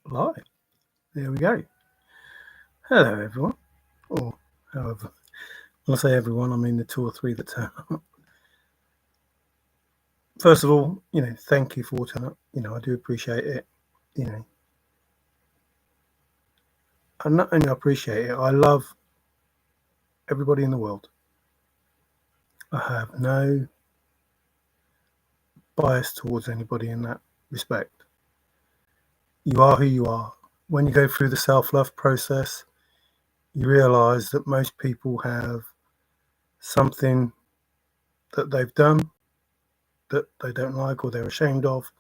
Live. There we go. Hello, everyone. Or however, when I say everyone, I mean the two or three that turn up. First of all, thank you for turning up. I do appreciate it. You know, and not only appreciate it, I love everybody in the world. I have no bias towards anybody in that respect. You are who you are. When you go through the self-love process, you realise that most people have something that they've done that they don't like or they're ashamed of,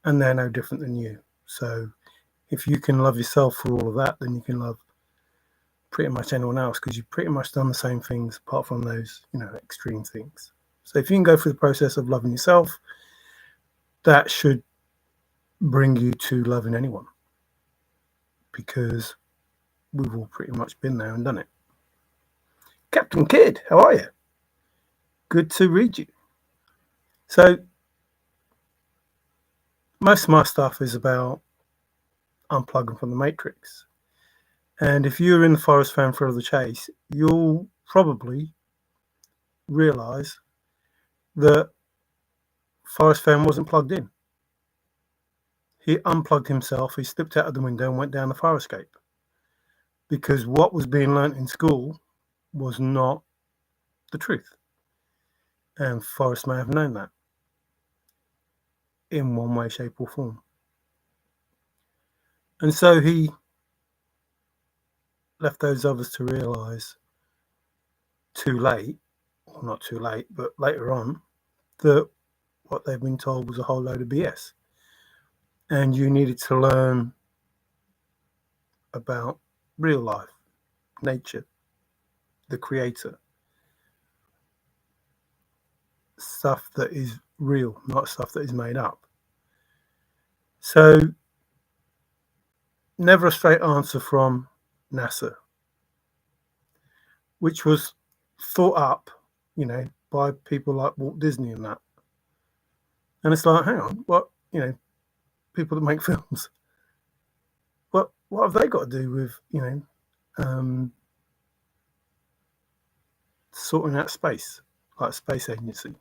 and they're no different than you. So if you can love yourself for all of that, then you can love pretty much anyone else, because you've pretty much done the same things apart from those, extreme things. So if you can go through the process of loving yourself, that should bring you to loving anyone, because we've all pretty much been there and done it. Captain Kidd, how are you? Good to read you. So most of my stuff is about unplugging from the matrix. And if you're in the Fprrest Fenn Thrill of the Chase, you'll probably realise that Fprrest Fenn wasn't plugged in. He unplugged himself, he slipped out of the window and went down the fire escape. Because what was being learnt in school was not the truth. And Fprrest may have known that in one way, shape or form. And so he left those others to realise too late, or not too late, but later on, that what they've been told was a whole load of BS. And you needed to learn about real life, nature, the creator, stuff that is real, not stuff that is made up. So never a straight answer from NASA, which was thought up, by people like Walt Disney and that. And it's like, hang on, what, people that make films, what have they got to do with, sorting out space, like space agency?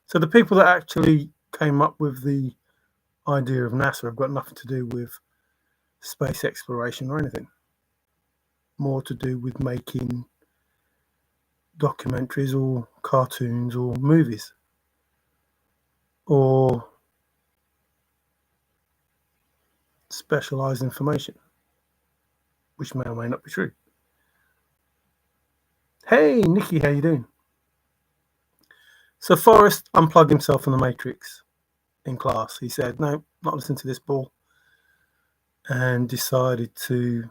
So the people that actually came up with the idea of NASA have got nothing to do with space exploration or anything. More to do with making documentaries or cartoons or movies or specialized information, which may or may not be true. Hey, Nikki, how you doing? So Fprrest unplugged himself from the Matrix in class. He said, no, not listening to this ball, and decided to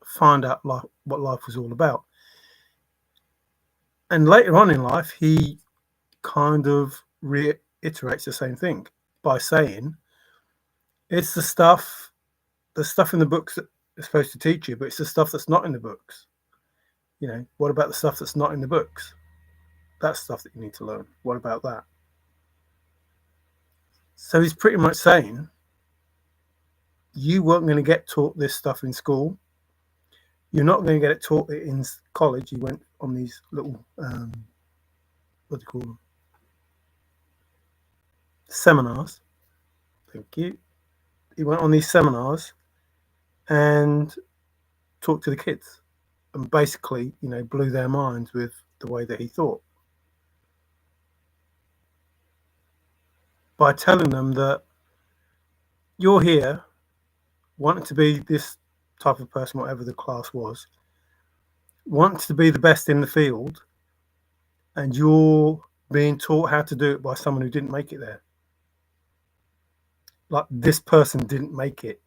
find out what life was all about. And later on in life, he kind of reiterates the same thing by saying, it's the stuff in the books that is supposed to teach you, but it's the stuff that's not in the books. What about the stuff that's not in the books? That's stuff that you need to learn. What about that? So he's pretty much saying, you weren't going to get taught this stuff in school. You're not going to get it taught in college. You went on these little, what do you call them? Seminars. Thank you. He went on these seminars and talked to the kids and basically, blew their minds with the way that he thought. By telling them that you're here wanting to be this type of person, whatever the class was, wants to be the best in the field, and you're being taught how to do it by someone who didn't make it there. Like, this person didn't make it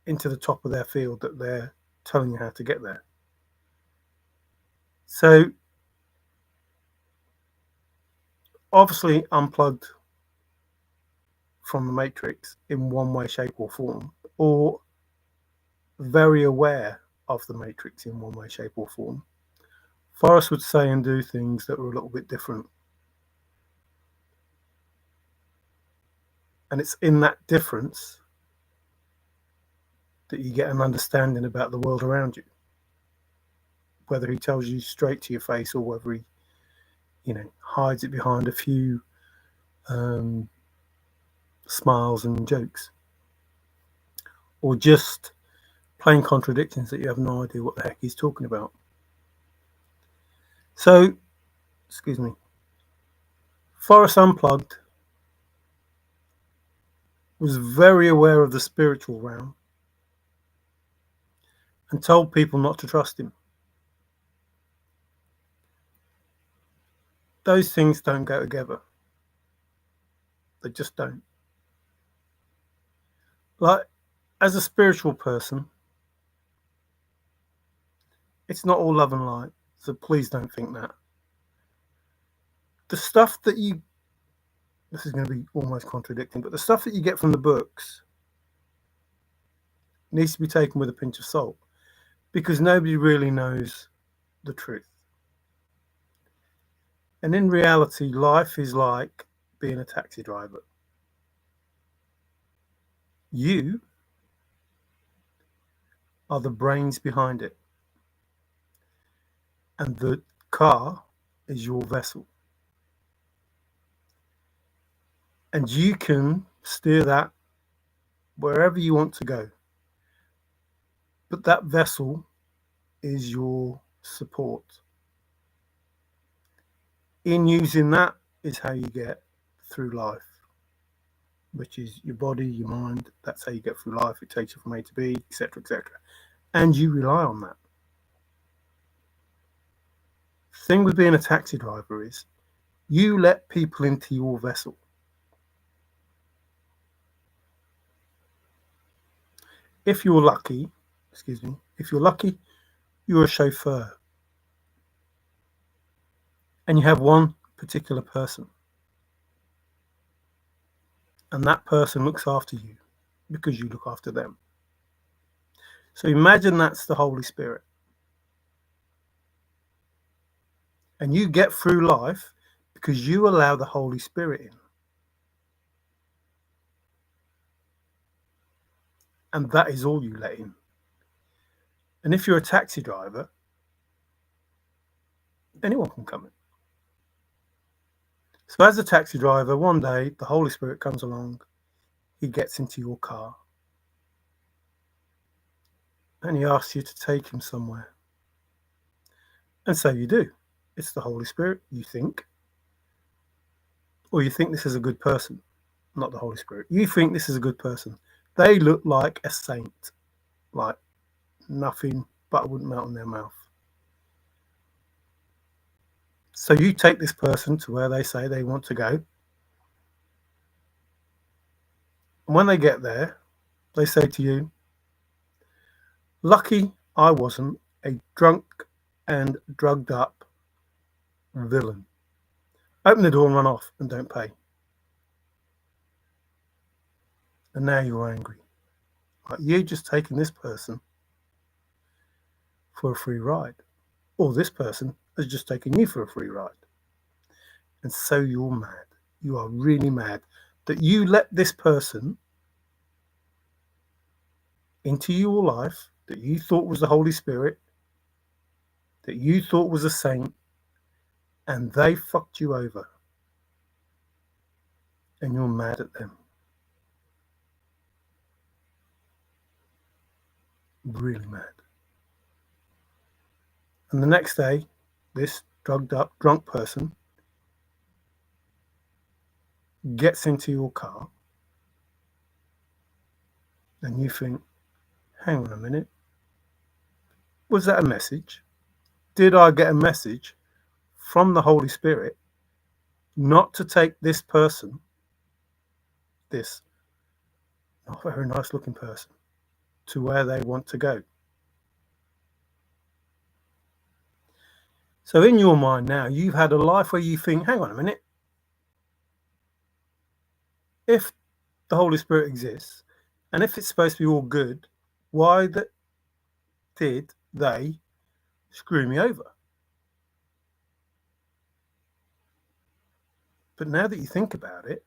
into the top of their field that they're telling you how to get there. So obviously unplugged from the Matrix in one way, shape or form, or very aware of the Matrix in one way, shape or form. Fprrest would say and do things that were a little bit different. And it's in that difference that you get an understanding about the world around you. Whether he tells you straight to your face or whether he, hides it behind a few smiles and jokes, or just plain contradictions that you have no idea what the heck he's talking about. So, excuse me, Fprrest Unplugged was very aware of the spiritual realm and told people not to trust him. Those things don't go together. They just don't. Like, as a spiritual person, it's not all love and light, so please don't think that. The stuff that this is going to be almost contradicting, but the stuff that you get from the books needs to be taken with a pinch of salt, because nobody really knows the truth. And in reality, life is like being a taxi driver. You are the brains behind it, and the car is your vessel. And you can steer that wherever you want to go. But that vessel is your support. In using that is how you get through life, which is your body, your mind. That's how you get through life. It takes you from A to B, etc., etc. And you rely on that. The thing with being a taxi driver is you let people into your vessel. If you're lucky, you're a chauffeur. And you have one particular person. And that person looks after you because you look after them. So imagine that's the Holy Spirit. And you get through life because you allow the Holy Spirit in. And that is all you let in. And if you're a taxi driver, anyone can come in. So as a taxi driver, one day the Holy Spirit comes along, he gets into your car, and he asks you to take him somewhere. And so you do. It's the Holy Spirit, you think. Or you think this is a good person, not the Holy Spirit. You think this is a good person. They look like a saint, like nothing but wouldn't melt in their mouth. So you take this person to where they say they want to go. And when they get there, they say to you, lucky I wasn't a drunk and drugged up villain. Open the door and run off and don't pay. And now you're angry. Like you just taken this person for a free ride. Or this person has just taken you for a free ride. And so you're mad. You are really mad that you let this person into your life that you thought was the Holy Spirit, that you thought was a saint, and they fucked you over. And you're mad at them. Really mad. And the next day, this drugged up, drunk person gets into your car, and you think, hang on a minute, was that a message? Did I get a message from the Holy Spirit not to take this person, this not very nice looking person, to where they want to go? So in your mind now, you've had a life where you think, hang on a minute, if the Holy Spirit exists, and if it's supposed to be all good, why did they screw me over? But now that you think about it,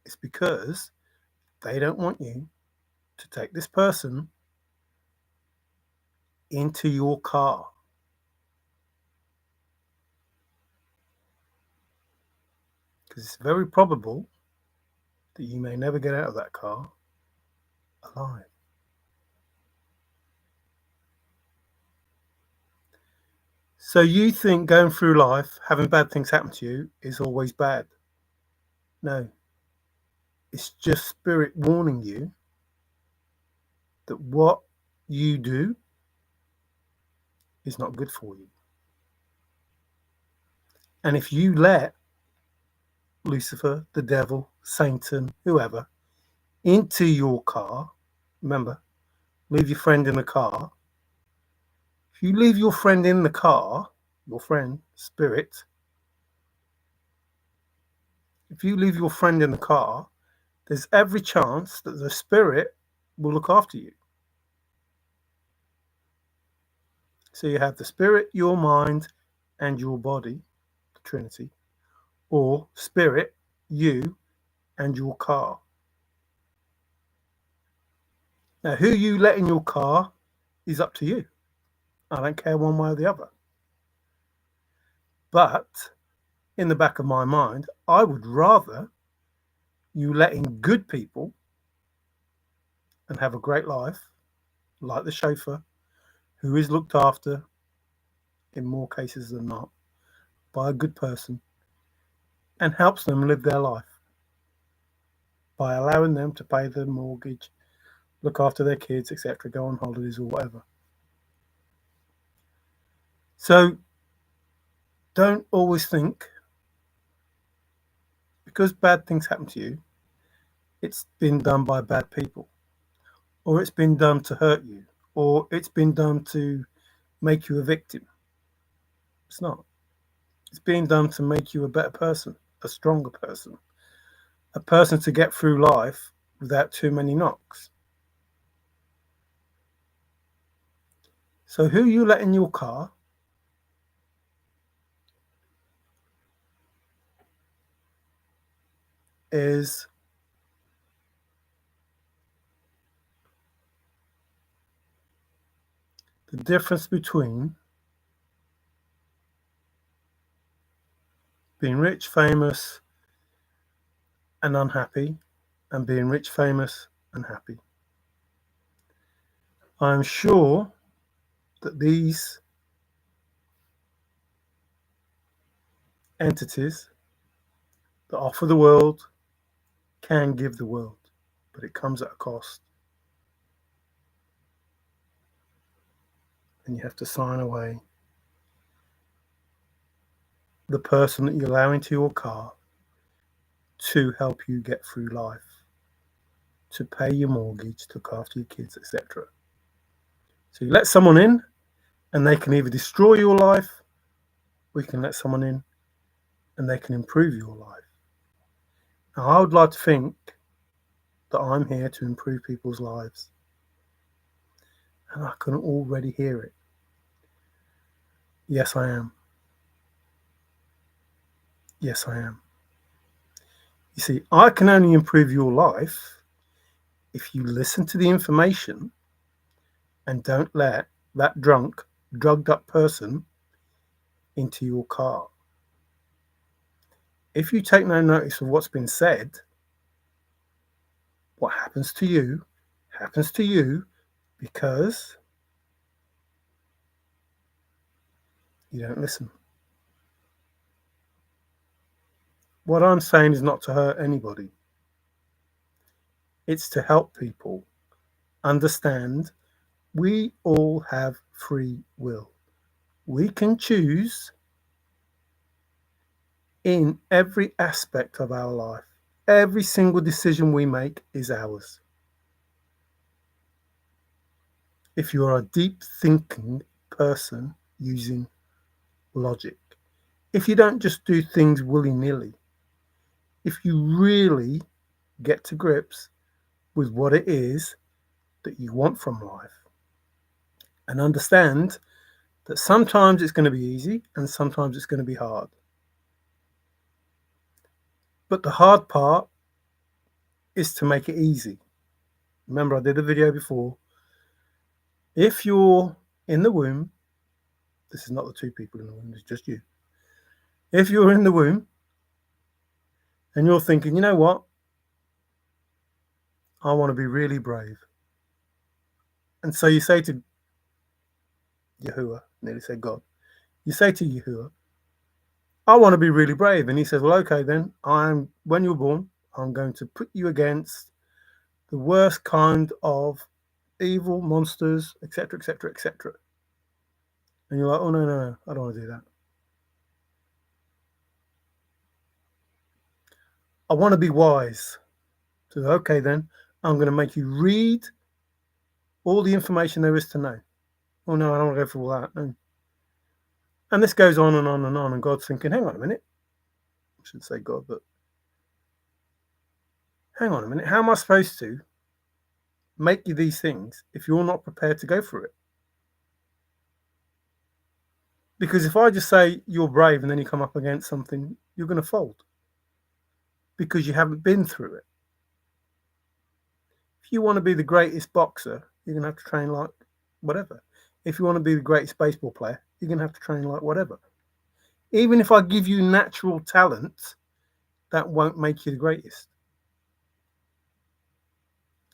It's because they don't want you to take this person into your car. Because it's very probable that you may never get out of that car alive. So you think going through life, having bad things happen to you, is always bad? No. It's just spirit warning you that what you do is not good for you. And if you let Lucifer, the devil, Satan, whoever, into your car, remember, leave your friend in the car. If you leave your friend in the car, your friend, spirit, if you leave your friend in the car, there's every chance that the spirit will look after you. So you have the spirit, your mind, and your body, the Trinity, or spirit, you, and your car. Now, who you let in your car is up to you. I don't care one way or the other. But in the back of my mind, I would rather you let in good people and have a great life, like the chauffeur, who is looked after, in more cases than not, by a good person, and helps them live their life by allowing them to pay their mortgage, look after their kids, etc., go on holidays or whatever. So don't always think because bad things happen to you, it's been done by bad people, or it's been done to hurt you, or it's been done to make you a victim. It's not. It's being done to make you a better person, a stronger person, a person to get through life without too many knocks. So who you let in your car is the difference between being rich, famous, and unhappy, and being rich, famous, and happy. I am sure that these entities that offer the world can give the world, but it comes at a cost. And you have to sign away the person that you allow into your car to help you get through life, to pay your mortgage, to look after your kids, etc. So you let someone in and they can either destroy your life, or you can let someone in and they can improve your life. Now, I would like to think that I'm here to improve people's lives, and I can already hear it. Yes, I am. Yes, I am. You see, I can only improve your life if you listen to the information and don't let that drunk, drugged up person into your car. If you take no notice of what's been said, what happens to you because you don't listen. What I'm saying is not to hurt anybody. It's to help people understand we all have free will. We can choose in every aspect of our life. Every single decision we make is ours. If you're a deep thinking person using logic, if you don't just do things willy-nilly, if you really get to grips with what it is that you want from life and understand that sometimes it's going to be easy and sometimes it's going to be hard. But the hard part is to make it easy. Remember, I did a video before. If you're in the womb, this is not the two people in the womb, it's just you. If you're in the womb and you're thinking, you know what? I want to be really brave. And so you say to Yahuwah, nearly said God, you say to Yahuwah, I want to be really brave. And he says, well, okay, then when you're born, I'm going to put you against the worst kind of evil monsters, etc., etc., etc. And you're like, oh, no, I don't want to do that. I want to be wise. So, okay, then I'm going to make you read all the information there is to know. Oh, no, I don't want to go through all that. No. And this goes on and on and on. And God's thinking, hang on a minute. I should say God, but hang on a minute. How am I supposed to make you these things if you're not prepared to go through it? Because if I just say you're brave and then you come up against something, you're going to fold because you haven't been through it. If you want to be the greatest boxer, you're going to have to train like whatever. If you want to be the greatest baseball player, you're going to have to train like whatever. Even if I give you natural talent, that won't make you the greatest.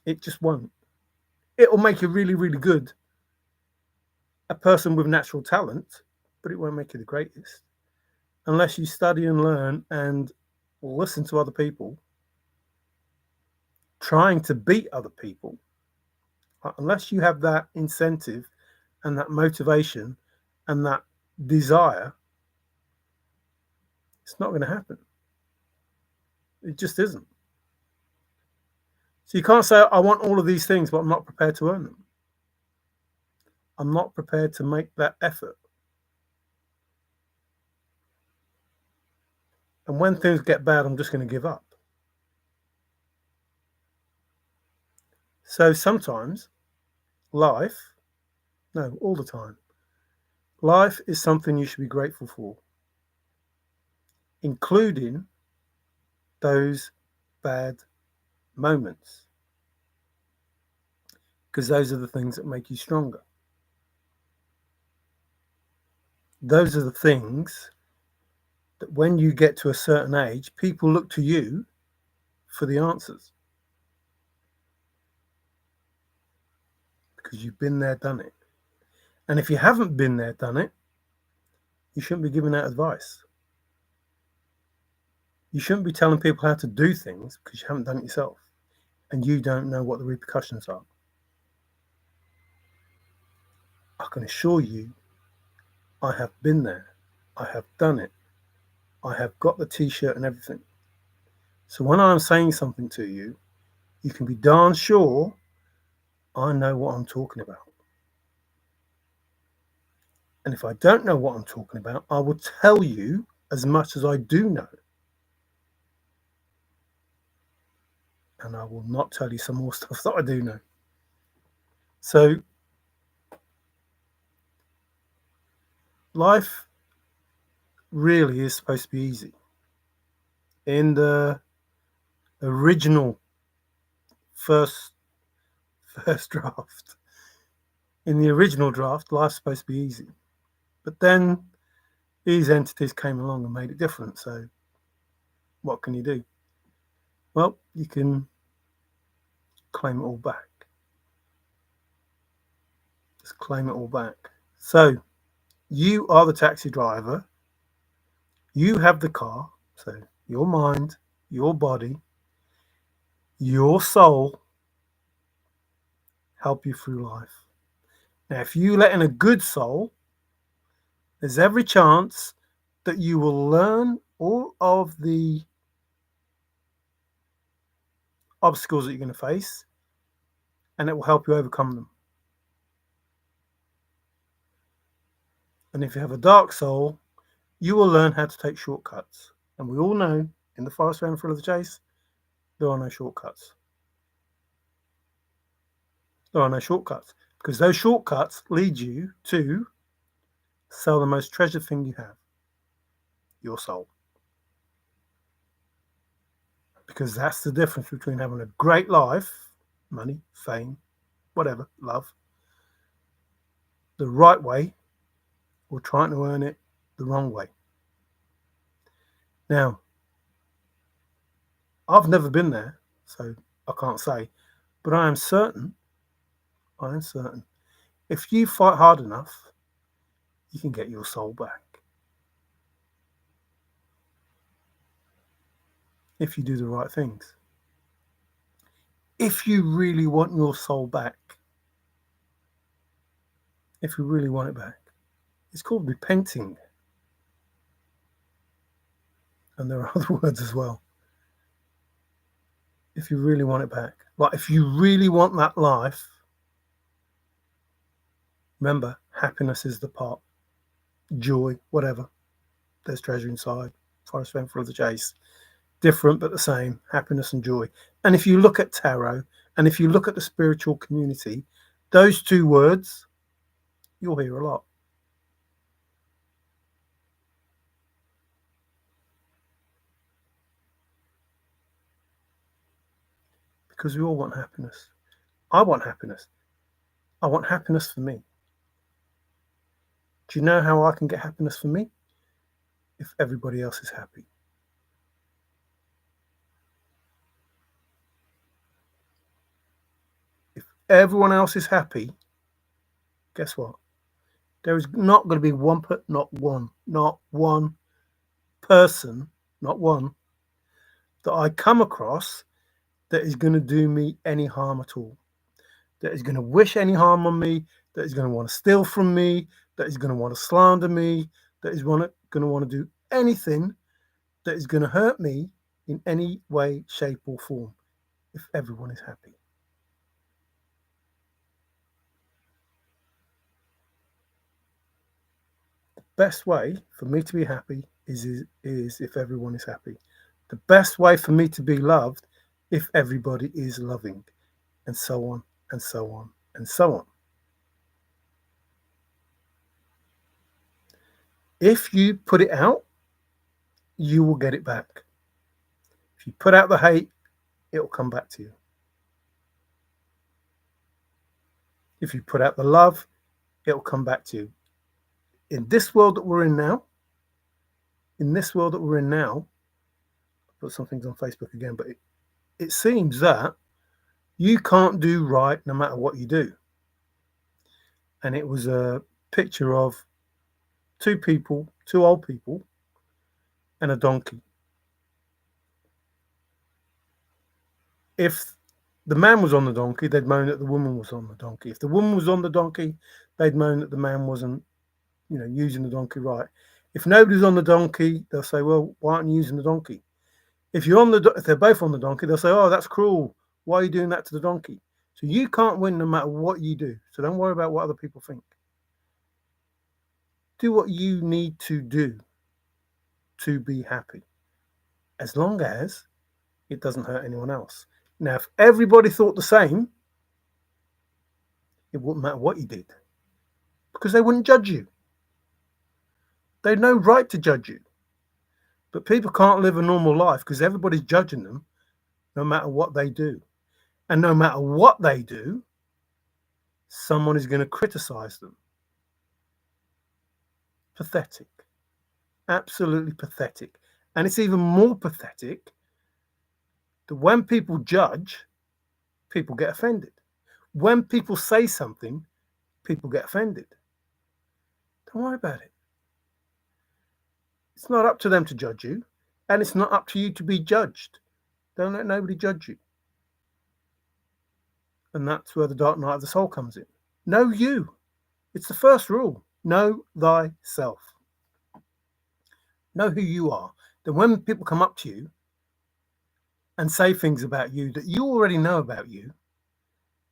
It just won't. It'll make you really, really good, a person with natural talent, but it won't make you the greatest. Unless you study and learn and listen to other people, trying to beat other people, unless you have that incentive and that motivation and that desire, it's not going to happen. It just isn't. So you can't say, I want all of these things, but I'm not prepared to earn them. I'm not prepared to make that effort. And when things get bad, I'm just going to give up. So sometimes life, no, all the time, life is something you should be grateful for, including those bad moments, because those are the things that make you stronger. Those are the things that when you get to a certain age, people look to you for the answers, because you've been there, done it. And if you haven't been there, done it, you shouldn't be giving that advice. You shouldn't be telling people how to do things because you haven't done it yourself and you don't know what the repercussions are. I can assure you, I have been there. I have done it. I have got the t-shirt and everything. So when I'm saying something to you, you can be darn sure I know what I'm talking about. And if I don't know what I'm talking about, I will tell you as much as I do know. And I will not tell you some more stuff that I do know. So life really is supposed to be easy. In the original first draft, in the original draft, life's supposed to be easy. But then these entities came along and made it different. So what can you do? Well, you can claim it all back. Just claim it all back. So you are the taxi driver. You have the car. So your mind, your body, your soul help you through life. Now, if you let in a good soul, there's every chance that you will learn all of the obstacles that you're going to face, and it will help you overcome them. And if you have a dark soul, you will learn how to take shortcuts. And we all know in the forest round full of the chase, there are no shortcuts. There are no shortcuts because those shortcuts lead you to sell the most treasured thing you have, your soul. Because that's the difference between having a great life, money, fame, whatever, love, the right way, or trying to earn it the wrong way. Now, I've never been there, so I can't say, but I am certain, if you fight hard enough, you can get your soul back. If you do the right things. If you really want your soul back, if you really want it back, it's called repenting. And there are other words as well. If you really want it back. Like if you really want that life, remember, happiness is the part. Joy, whatever. There's treasure inside. Fprrest, Fenn for the chase. Different but the same. Happiness and joy. And if you look at tarot, and if you look at the spiritual community, those two words, you'll hear a lot. Because we all want happiness. I want happiness. I want happiness for me. Do you know how I can get happiness for me? If everybody else is happy. If everyone else is happy, guess what? There is not going to be not one person, not one, that I come across that is going to do me any harm at all, that is going to wish any harm on me, that is going to want to steal from me, that is going to want to slander me, that is going to want to do anything that is going to hurt me in any way, shape, or form, if everyone is happy. The best way for me to be happy is if everyone is happy. The best way for me to be loved if everybody is loving, and so on and so on and so on. If you put it out, you will get it back. If you put out the hate, it will come back to you. If you put out the love, it will come back to you. In this world that we're in now, I put some things on Facebook again, but it seems that you can't do right no matter what you do. And it was a picture of two old people, and a donkey. If the man was on the donkey, they'd moan that the woman was on the donkey. If the woman was on the donkey, they'd moan that the man wasn't, using the donkey right. If nobody's on the donkey, they'll say, well, why aren't you using the donkey? If they're both on the donkey, they'll say, oh, that's cruel. Why are you doing that to the donkey? So you can't win no matter what you do. So don't worry about what other people think. Do what you need to do to be happy, as long as it doesn't hurt anyone else. Now, if everybody thought the same, it wouldn't matter what you did, because they wouldn't judge you. They had no right to judge you. But people can't live a normal life because everybody's judging them no matter what they do. And no matter what they do, someone is going to criticize them. Pathetic. Absolutely pathetic. And it's even more pathetic that when people judge, people get offended. When people say something, people get offended. Don't worry about it. It's not up to them to judge you, and it's not up to you to be judged. Don't let nobody judge you. And that's where the dark night of the soul comes in. Know you. It's the first rule. Know thyself. Know who you are. Then when people come up to you and say things about you that you already know about you,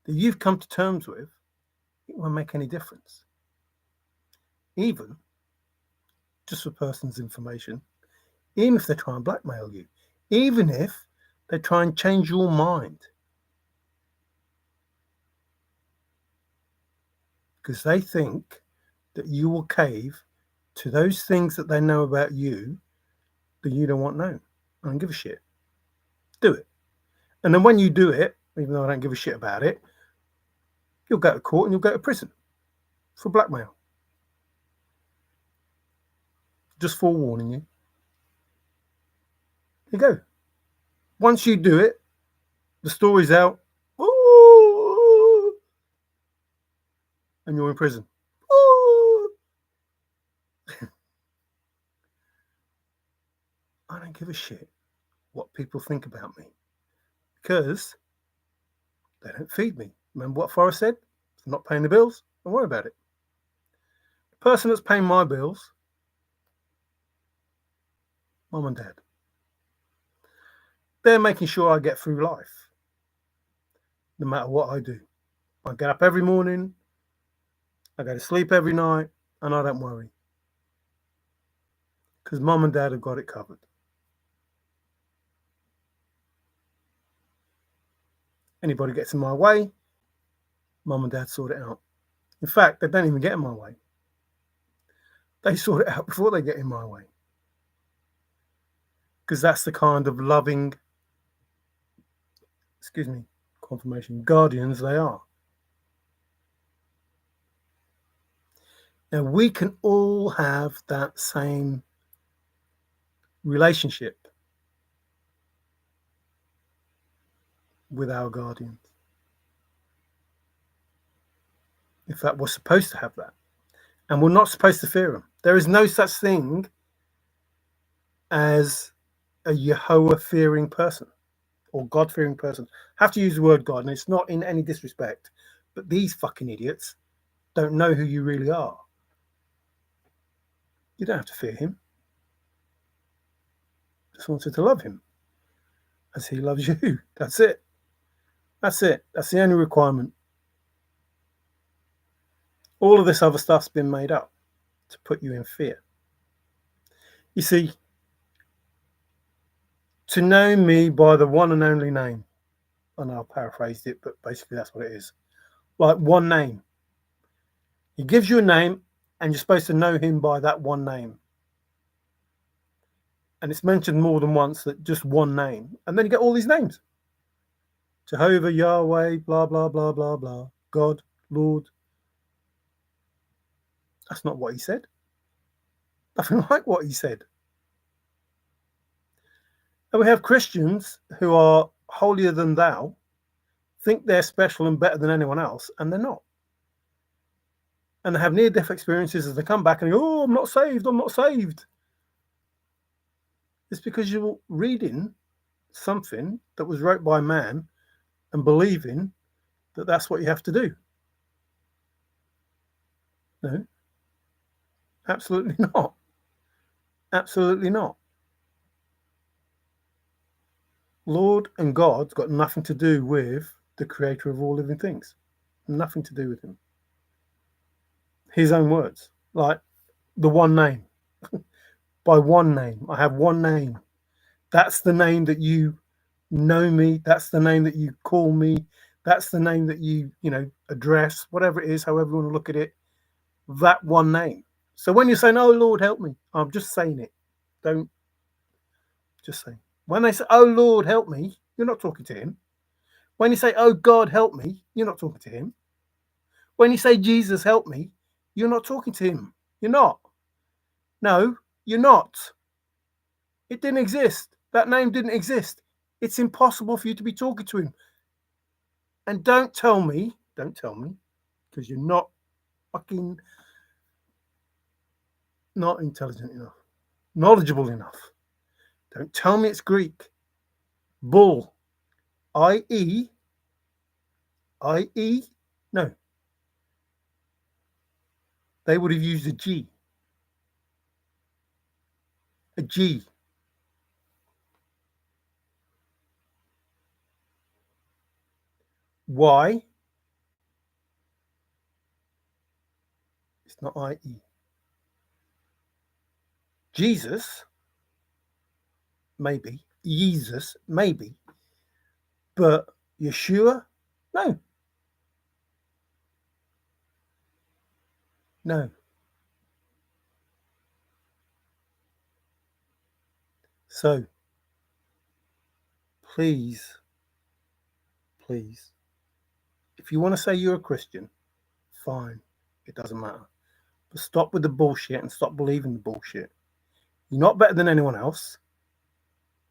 that you've come to terms with, it won't make any difference. Even just for person's information, even if they try and blackmail you, even if they try and change your mind, because they think that you will cave to those things that they know about you that you don't want known. I don't give a shit. Do it. And then when you do it, even though I don't give a shit about it, you'll go to court and you'll go to prison for blackmail. Just forewarning you. Here you go. Once you do it, the story's out. Ooh, and you're in prison. Ooh. I don't give a shit what people think about me because they don't feed me. Remember what Fprrest said? If I'm not paying the bills, don't worry about it. The person that's paying my bills, mum and dad. They're making sure I get through life, no matter what I do. I get up every morning, I go to sleep every night, and I don't worry. Because mum and dad have got it covered. Anybody gets in my way, mum and dad sort it out. In fact, they don't even get in my way. They sort it out before they get in my way. Because that's the kind of loving, confirmation, guardians they are. Now, we can all have that same relationship with our guardians. In fact, we're supposed to have that. And we're not supposed to fear them. There is no such thing as a Jehovah-fearing person or God-fearing person. I have to use the word God, and it's not in any disrespect, but these fucking idiots don't know who you really are. You don't have to fear him. Just wanted to love him as he loves you. That's it. That's it. That's the only requirement. All of this other stuff's been made up to put you in fear. You see, to know me by the one and only name, I know I paraphrased it, but basically that's what it is. Like one name. He gives you a name and you're supposed to know him by that one name. And it's mentioned more than once that just one name. And then you get all these names. Jehovah, Yahweh, blah, blah, blah, blah, blah. God, Lord. That's not what he said. Nothing like what he said. And we have Christians who are holier than thou, think they're special and better than anyone else, and they're not. And they have near-death experiences as they come back and go, oh, I'm not saved, I'm not saved. It's because you're reading something that was wrote by man and believing that that's what you have to do. No, absolutely not. Absolutely not. Lord and God's got nothing to do with the creator of all living things. Nothing to do with him. His own words, like the one name. By one name. I have one name. That's the name that you know me. That's the name that you call me. That's the name that you address, whatever it is, however you want to look at it. That one name. So when you're saying, oh, Lord, help me, I'm just saying it. Don't just say. When they say, oh, Lord, help me, you're not talking to him. When you say, oh, God, help me, you're not talking to him. When you say, Jesus, help me, you're not talking to him. You're not. No, you're not. It didn't exist. That name didn't exist. It's impossible for you to be talking to him. And don't tell me, because you're not fucking not intelligent enough, knowledgeable enough. Don't tell me it's Greek. Bull. I-E. No. They would have used a G. A G. Why? It's not I-E. Jesus, maybe. Jesus, maybe. But Yeshua, no. No. So, please, please, if you want to say you're a Christian, fine, it doesn't matter. But stop with the bullshit and stop believing the bullshit. You're not better than anyone else.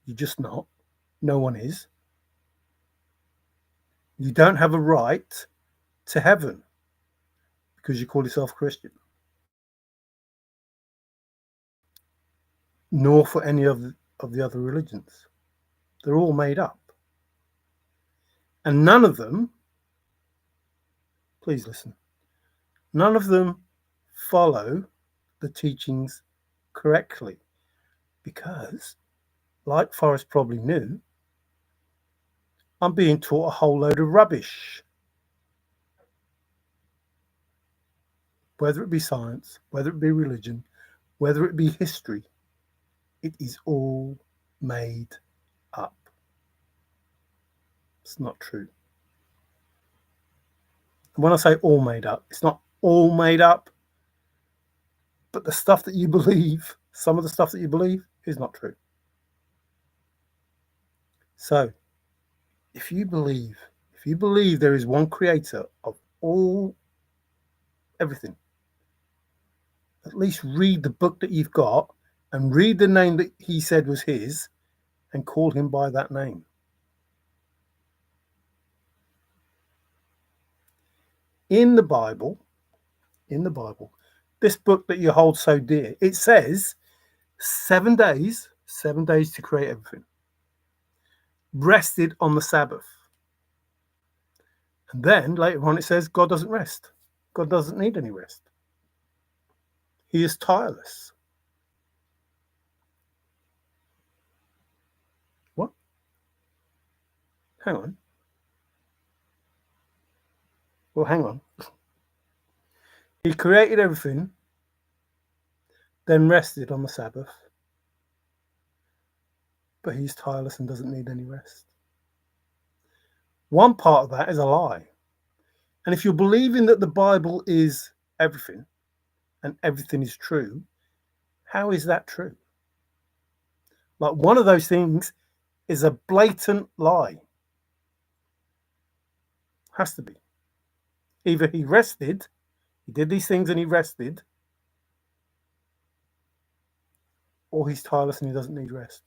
You're just not. No one is. You don't have a right to heaven because you call yourself Christian. Nor for any of the other religions. They're all made up. And none of them, please listen, none of them follow the teachings correctly. Because, like Fprrest probably knew, I'm being taught a whole load of rubbish. Whether it be science, whether it be religion, whether it be history, it is all made up. It's not true. And when I say all made up, it's not all made up, but the stuff that you believe, some of the stuff that you believe is not true. So, if you believe there is one creator of everything, at least read the book that you've got and read the name that he said was his and call him by that name. In the Bible, this book that you hold so dear, it says 7 days to create everything. Rested on the Sabbath. And then later on it says God doesn't rest. God doesn't need any rest. He is tireless. What? Hang on. Well, hang on. He created everything, then rested on the Sabbath. But he's tireless and doesn't need any rest. One part of that is a lie. And if you're believing that the Bible is everything and everything is true, how is that true? Like, one of those things is a blatant lie. Has to be. Either he rested, he did these things and he rested, or he's tireless and he doesn't need rest.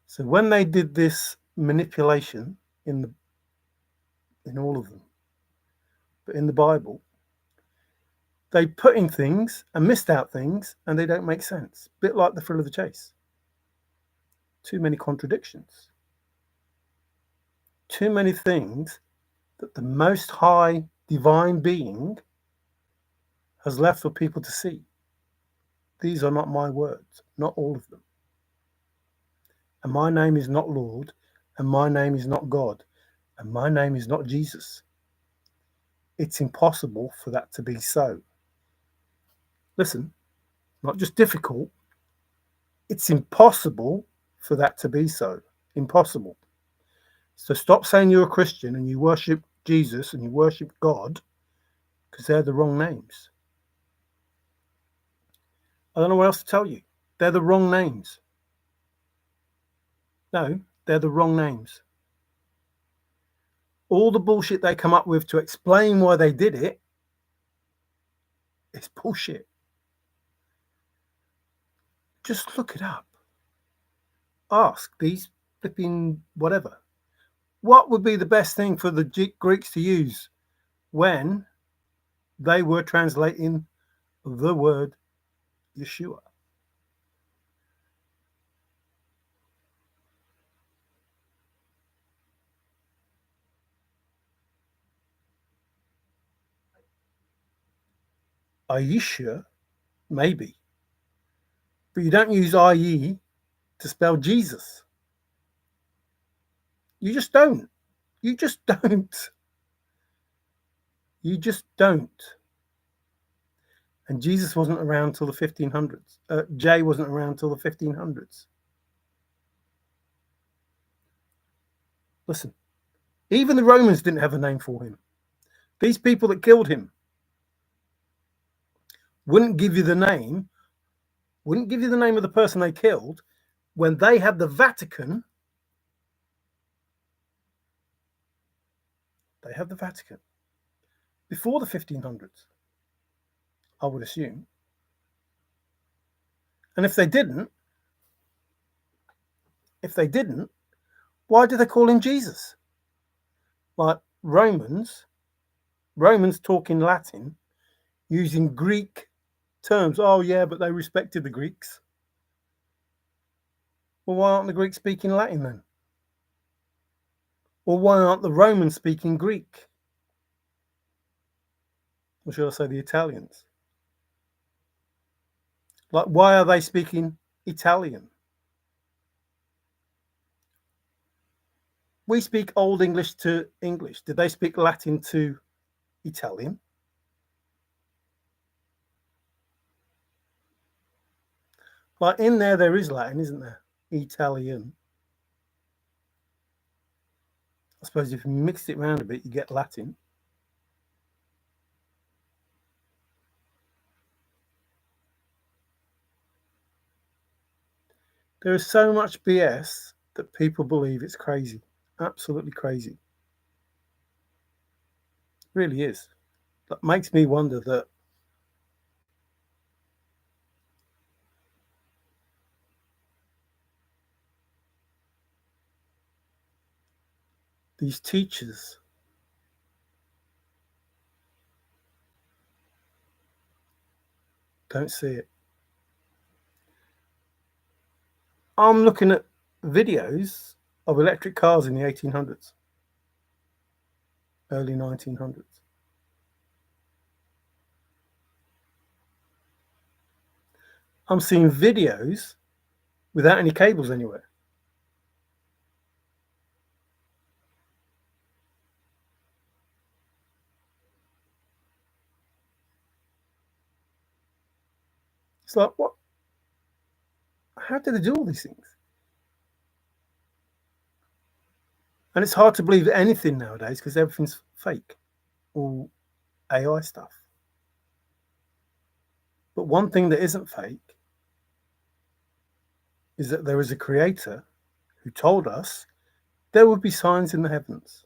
So when they did this manipulation in all of them, but in the Bible, they put in things and missed out things, and they don't make sense. A bit like the thrill of the chase. Too many contradictions. Too many things that the Most High Divine Being has left for people to see. These are not my words, not all of them. And my name is not Lord, and my name is not God, and my name is not Jesus. It's impossible for that to be so. Listen, not just difficult, it's impossible for that to be so. Impossible. So stop saying you're a Christian and you worship Jesus and you worship God, because they're the wrong names. I don't know what else to tell you. They're the wrong names. No, they're the wrong names. All the bullshit they come up with to explain why they did it is bullshit. Just look it up. Ask these flipping whatever. What would be the best thing for the Greeks to use when they were translating the word Yeshua? Are you sure? Maybe. But you don't use IE to spell Jesus. You just don't. You just don't. You just don't. And Jesus wasn't around till the 1500s. J wasn't around till the 1500s. Listen, even the Romans didn't have a name for him. These people that killed him wouldn't give you the name wouldn't give you the name of the person they killed, when they had the Vatican. They had the Vatican before the 1500s, I would assume. And if they didn't, why do they call him Jesus? Like Romans talk in Latin using Greek terms. Oh, yeah, but they respected the Greeks. Well, why aren't the Greeks speaking Latin then? Or why aren't the Romans speaking Greek? Or should I say the Italians? Like, why are they speaking Italian? We speak Old English to English. Did they speak Latin to Italian? Like, in there is Latin, isn't there? Italian. I suppose if you mixed it around a bit, you get Latin. There is so much BS that people believe it's crazy. Absolutely crazy. It really is. That makes me wonder that these teachers don't see it. I'm looking at videos of electric cars in the 1800s, early 1900s. I'm seeing videos without any cables anywhere. It's like, what? How did they do all these things? And it's hard to believe anything nowadays because everything's fake, all AI stuff. But one thing that isn't fake is that there is a creator who told us there would be signs in the heavens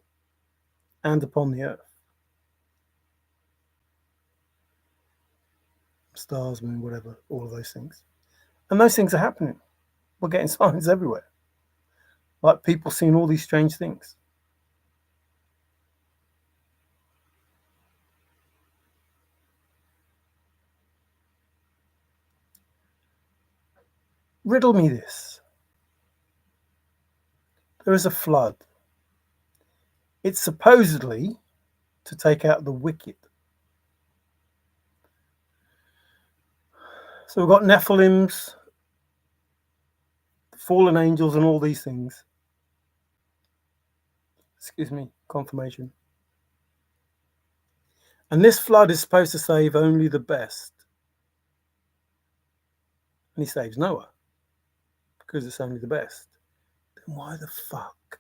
and upon the earth. Stars, moon, whatever, all of those things. And those things are happening. We're getting signs everywhere. Like people seeing all these strange things. Riddle me this. There is a flood. It's supposedly to take out the wicked. So we've got Nephilims, fallen angels, and all these things. Excuse me, confirmation. And this flood is supposed to save only the best. And he saves Noah because it's only the best. Then why the fuck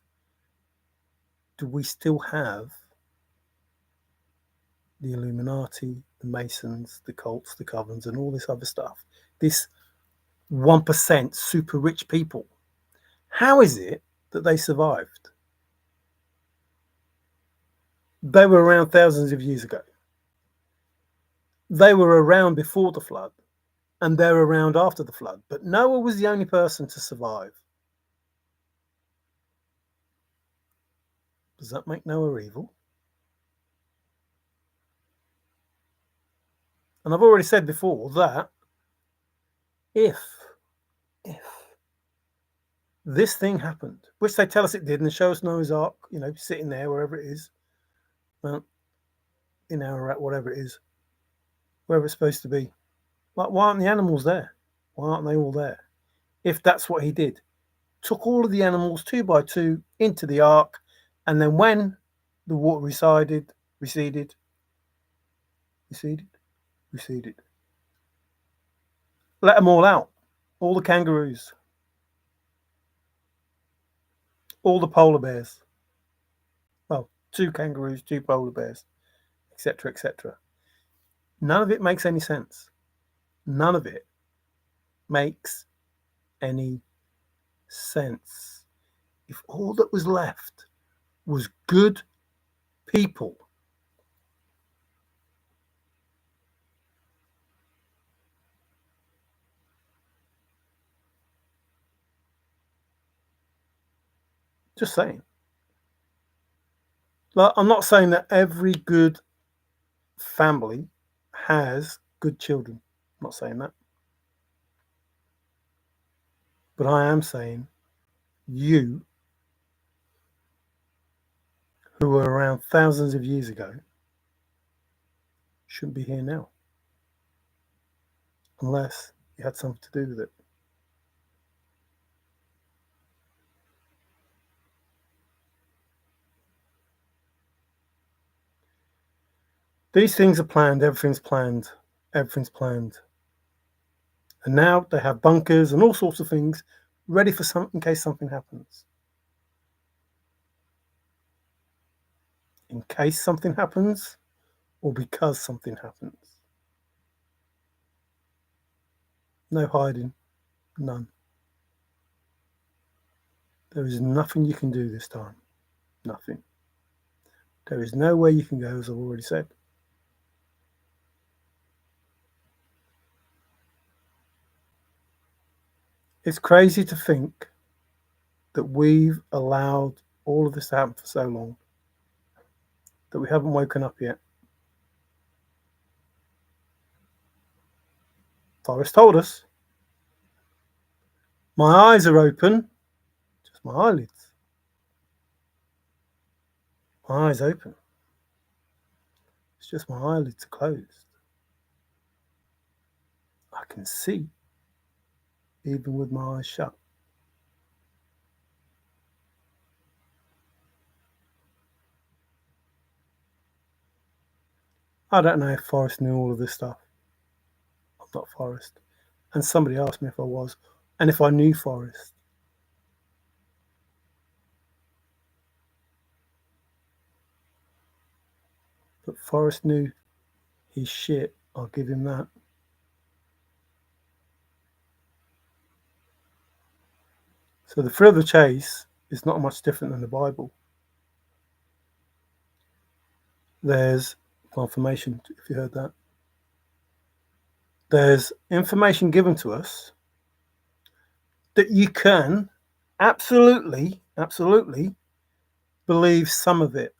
do we still have the Illuminati, the Masons, the cults, the covens, and all this other stuff? This 1% super rich people. How is it that they survived? They were around thousands of years ago. They were around before the flood, and they're around after the flood. But Noah was the only person to survive. Does that make Noah evil? And I've already said before that if this thing happened, which they tell us it did, and show us Noah's Ark, sitting there wherever it is, in Ararat, whatever it is, wherever it's supposed to be. Like, why aren't the animals there? Why aren't they all there? If that's what he did, took all of the animals 2 by 2 into the ark, and then when the water receded, let them all out, all the kangaroos, all the polar bears. Well, 2 kangaroos, 2 polar bears, etc. None of it makes any sense. None of it. makes any sense. If all that was left was good people, just saying. Like, I'm not saying that every good family has good children. I'm not saying that. But I am saying you, who were around thousands of years ago, shouldn't be here now. Unless you had something to do with it. These things are planned, everything's planned, everything's planned. And now they have bunkers and all sorts of things ready for in case something happens. In case something happens, or because something happens. No hiding, none. There is nothing you can do this time. Nothing. There is nowhere you can go, as I've already said. It's crazy to think that we've allowed all of this to happen for so long that we haven't woken up yet. Fprrest told us. My eyes are open, just my eyelids. My eyes open. It's just my eyelids are closed. I can see, even with my eyes shut. I don't know if Fprrest knew all of this stuff. I'm not Fprrest. And somebody asked me if I was, and if I knew Fprrest. But Fprrest knew his shit, I'll give him that. So the thrill of the chase is not much different than the Bible. There's confirmation, if you heard that. There's information given to us that you can absolutely believe some of it.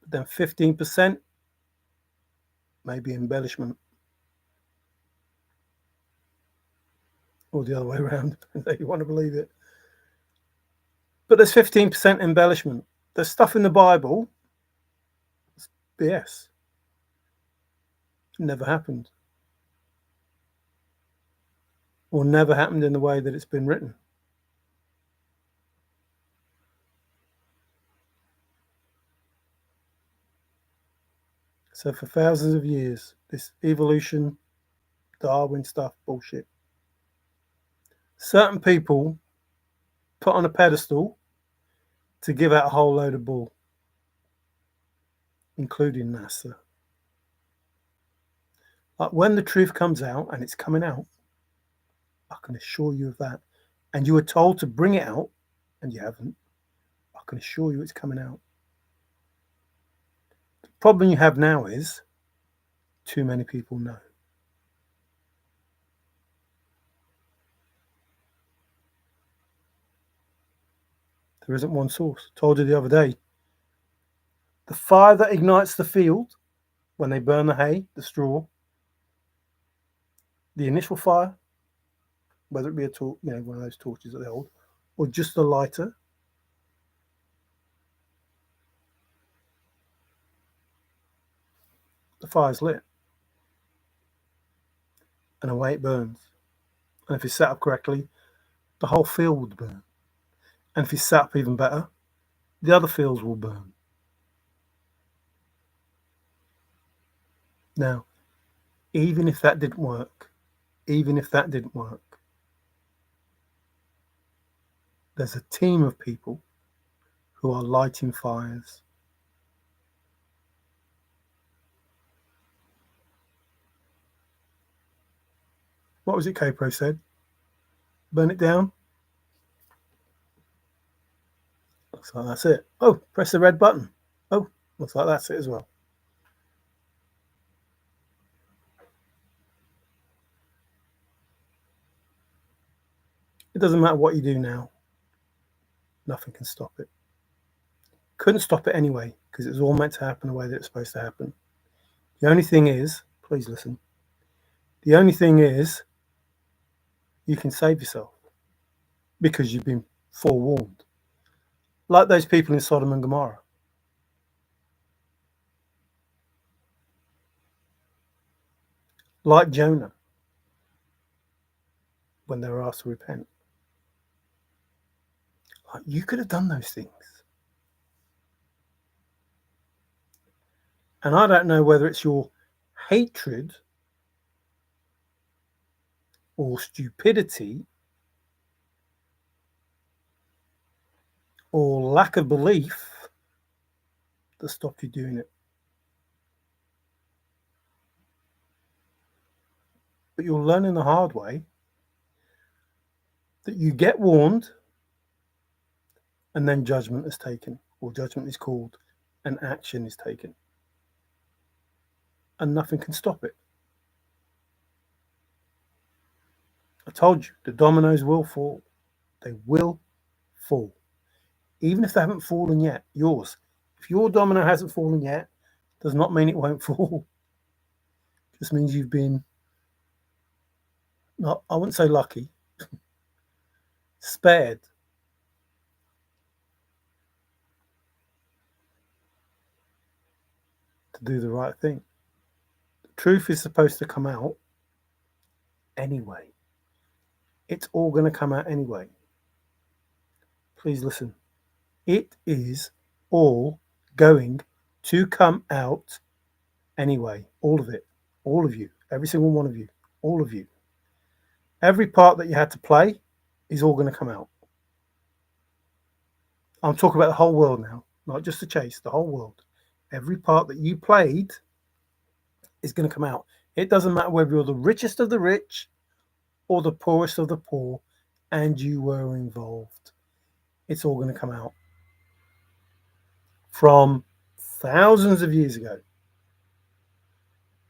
But then 15% maybe embellishment. Or the other way around, if you want to believe it. But there's 15% embellishment. There's stuff in the Bible, it's BS. It never happened. Or never happened in the way that it's been written. So for thousands of years, this evolution, Darwin stuff, bullshit. Certain people put on a pedestal to give out a whole load of bull, including NASA. Like when the truth comes out, and it's coming out, I can assure you of that. And you were told to bring it out, and you haven't. I can assure you it's coming out. The problem you have now is too many people know. There isn't one source. I told you the other day. The fire that ignites the field when they burn the hay, the straw, the initial fire, whether it be a torch, one of those torches that they hold, or just a lighter, the fire's lit. And away it burns. And if it's set up correctly, the whole field would burn. And if it's set up even better, the other fields will burn. Now, even if that didn't work, there's a team of people who are lighting fires. What was it K-Pro said? Burn it down? Looks like that's it. Oh, press the red button. Oh, looks like that's it as well. It doesn't matter what you do now. Nothing can stop it. Couldn't stop it anyway, because it was all meant to happen the way that it's supposed to happen. The only thing is, please listen, the only thing is you can save yourself because you've been forewarned. Like those people in Sodom and Gomorrah. Like Jonah when they were asked to repent. Like, you could have done those things. And I don't know whether it's your hatred or stupidity or lack of belief that stopped you doing it. But you're learning the hard way that you get warned and then judgment is taken, or judgment is called, and action is taken. And nothing can stop it. I told you, the dominoes will fall. They will fall. Even if they haven't fallen yet, yours. If your domino hasn't fallen yet, does not mean it won't fall. It just means you've been, not, I wouldn't say lucky, spared. To do the right thing. The truth is supposed to come out anyway. It's all going to come out anyway. Please listen. It is all going to come out anyway. All of it. All of you. Every single one of you. All of you. Every part that you had to play is all going to come out. I'm talking about the whole world now, not just the chase, the whole world. Every part that you played is going to come out. It doesn't matter whether you're the richest of the rich or the poorest of the poor and you were involved. It's all going to come out. From thousands of years ago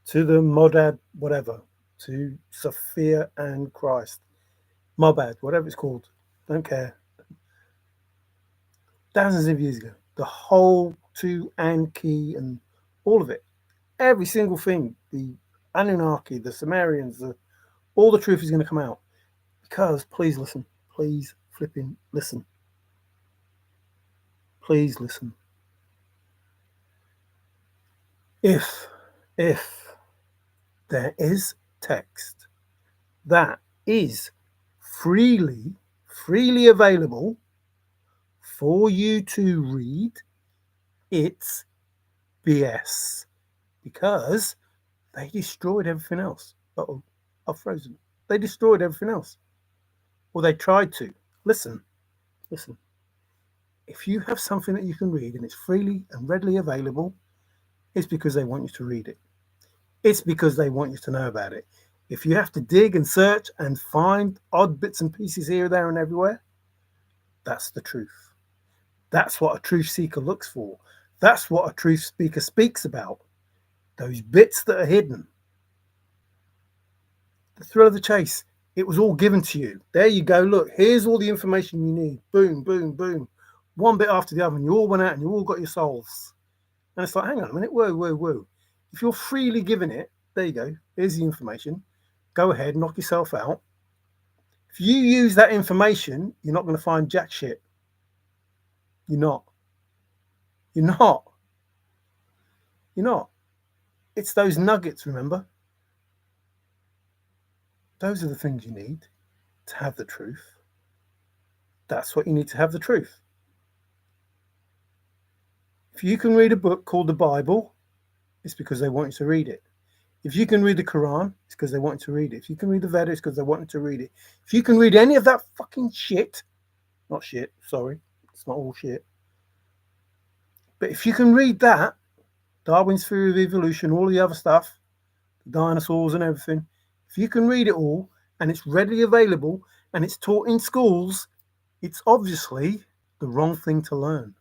to the Modad, whatever, to Sophia and Christ, Mobad, whatever it's called, don't care. Thousands of years ago, the whole to Anki and all of it, every single thing, the Anunnaki, the Sumerians, all the truth is going to come out. Because, please listen, please flipping listen. Please listen. If there is text that is freely available for you to read, it's BS, because they destroyed everything else. Uh-oh, I've frozen. They destroyed everything else. Or they tried to. Listen. If you have something that you can read and it's freely and readily available, it's because they want you to read it. It's because they want you to know about it. If you have to dig and search and find odd bits and pieces here, there, and everywhere, that's the truth. That's what a truth seeker looks for. That's what a truth speaker speaks about. Those bits that are hidden. The thrill of the chase. It was all given to you. There you go. Look, here's all the information you need. Boom, boom, boom. One bit after the other. And you all went out and you all got your souls. And it's like, hang on a minute. Whoa. If you're freely given it, there you go. Here's the information. Go ahead, knock yourself out. If you use that information, you're not going to find jack shit. You're not. It's those nuggets, remember? Those are the things you need to have the truth. That's what you need to have the truth. If you can read a book called the Bible, it's because they want you to read it. If you can read the Quran, it's because they want you to read it. If you can read the Vedas, it's because they want you to read it. If you can read any of that fucking shit, not shit, sorry, it's not all shit. But if you can read that, Darwin's theory of evolution, all the other stuff, the dinosaurs and everything, if you can read it all and it's readily available and it's taught in schools, it's obviously the wrong thing to learn.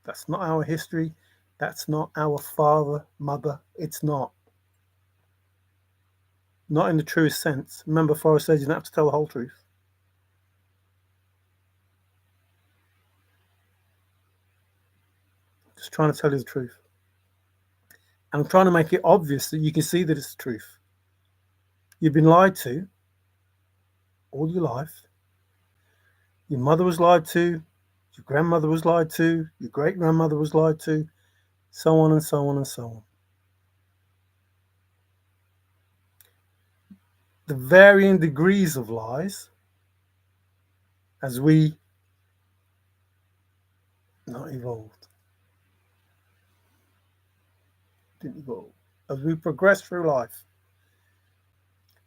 That's not our history. That's not our father, mother. It's not. Not in the truest sense. Remember, Fprrest says you don't have to tell the whole truth. Just trying to tell you the truth. And I'm trying to make it obvious that you can see that it's the truth. You've been lied to all your life. Your mother was lied to. Your grandmother was lied to. Your great-grandmother was lied to. So on and so on and so on. The varying degrees of lies as we not evolved. Didn't evolve. As we progress through life,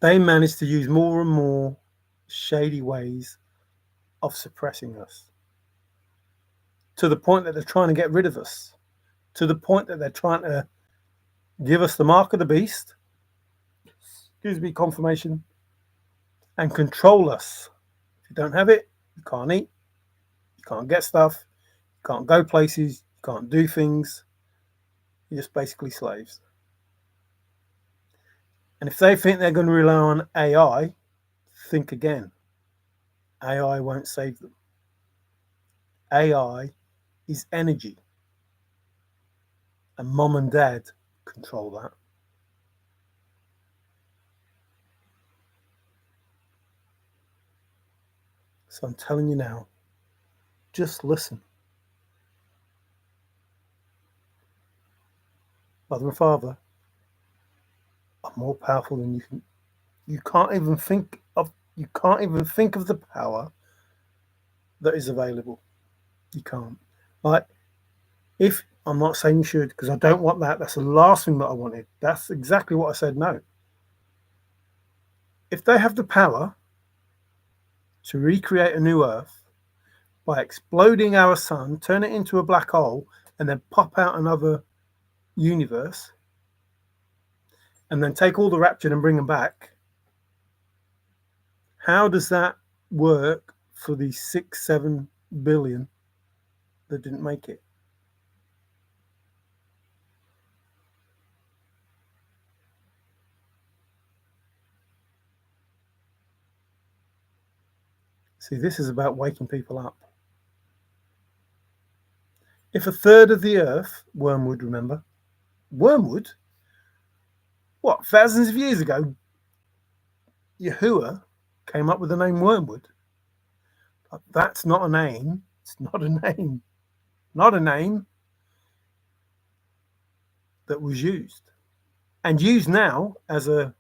they managed to use more and more shady ways of suppressing us, to the point that they're trying to get rid of us, to the point that they're trying to give us the mark of the beast, excuse me, confirmation, and control us. If you don't have it, you can't eat, you can't get stuff, you can't go places, you can't do things. You're just basically slaves. And if they think they're going to rely on AI, think again. AI won't save them. AI is energy. And mom and dad control that. So I'm telling you now, just listen. Mother and father are more powerful than you can. You can't even think of the power that is available. You can't. Like, if I'm not saying you should, because I don't want that. That's the last thing that I wanted. That's exactly what I said no. If they have the power to recreate a new Earth by exploding our sun, turn it into a black hole, and then pop out another universe, and then take all the raptured and bring them back, how does that work for the 6-7 billion that didn't make it? See, this is about waking people up. If a third of the Earth, wormwood, remember? Wormwood? What, thousands of years ago, Yahuwah came up with the name wormwood? But that's not a name. It's not a name. Not a name that was used. And used now as a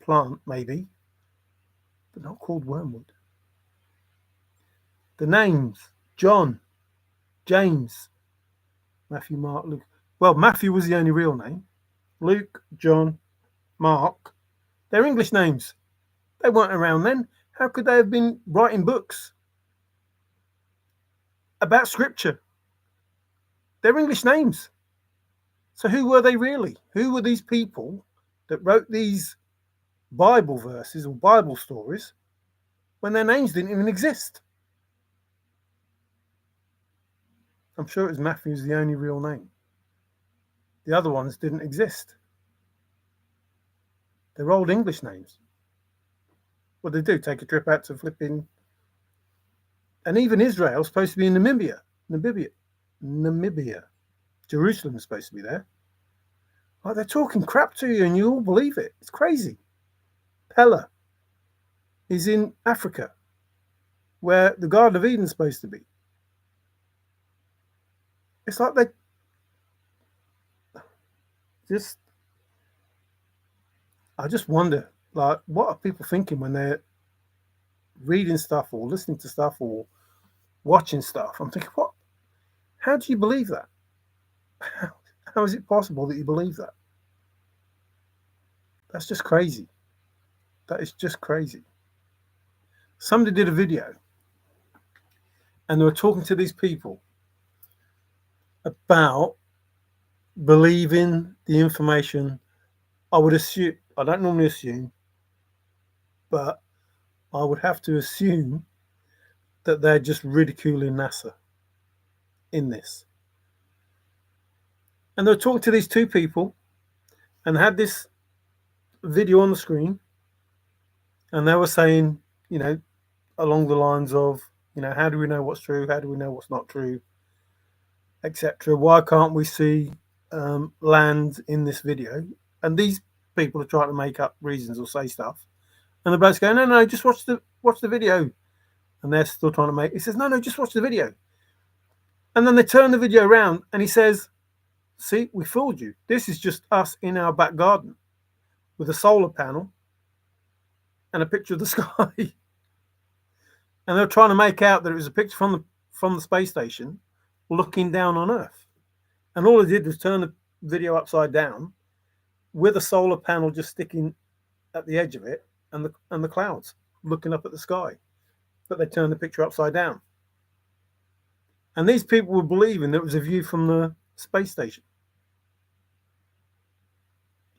plant, maybe, but not called wormwood. The names, John, James, Matthew, Mark, Luke. Well, Matthew was the only real name. Luke, John, Mark, they're English names. They weren't around then. How could they have been writing books about scripture? They're English names. So who were they really? Who were these people that wrote these Bible verses or Bible stories when their names didn't even exist? I'm sure it was Matthew's the only real name. The other ones didn't exist. They're old English names. What they do, take a trip out to flipping. And even Israel's supposed to be in Namibia. Jerusalem's supposed to be there. Like, they're talking crap to you and you all believe it. It's crazy. Pella is in Africa, where the Garden of Eden's supposed to be. It's like they just, I just wonder, like, what are people thinking when they're reading stuff or listening to stuff or watching stuff? I'm thinking, what? How do you believe that? How is it possible that you believe that? That's just crazy. That is just crazy. Somebody did a video and they were talking to these people about believing the information. I would assume I don't normally assume, but I would have to assume that they're just ridiculing NASA in this. And they were talking to these two people and had this video on the screen, and they were saying, along the lines of, how do we know what's true? How do we know what's not true? Etc. Why can't we see land in this video? And these people are trying to make up reasons or say stuff, and the bloke's going, no, just watch the video. And they're still trying to make. He says, no, just watch the video. And then they turn the video around, and he says, see, we fooled you. This is just us in our back garden with a solar panel and a picture of the sky. And they're trying to make out that it was a picture from the space station looking down on Earth. And all they did was turn the video upside down with a solar panel just sticking at the edge of it and the clouds looking up at the sky. But they turned the picture upside down. And these people were believing that it was a view from the space station.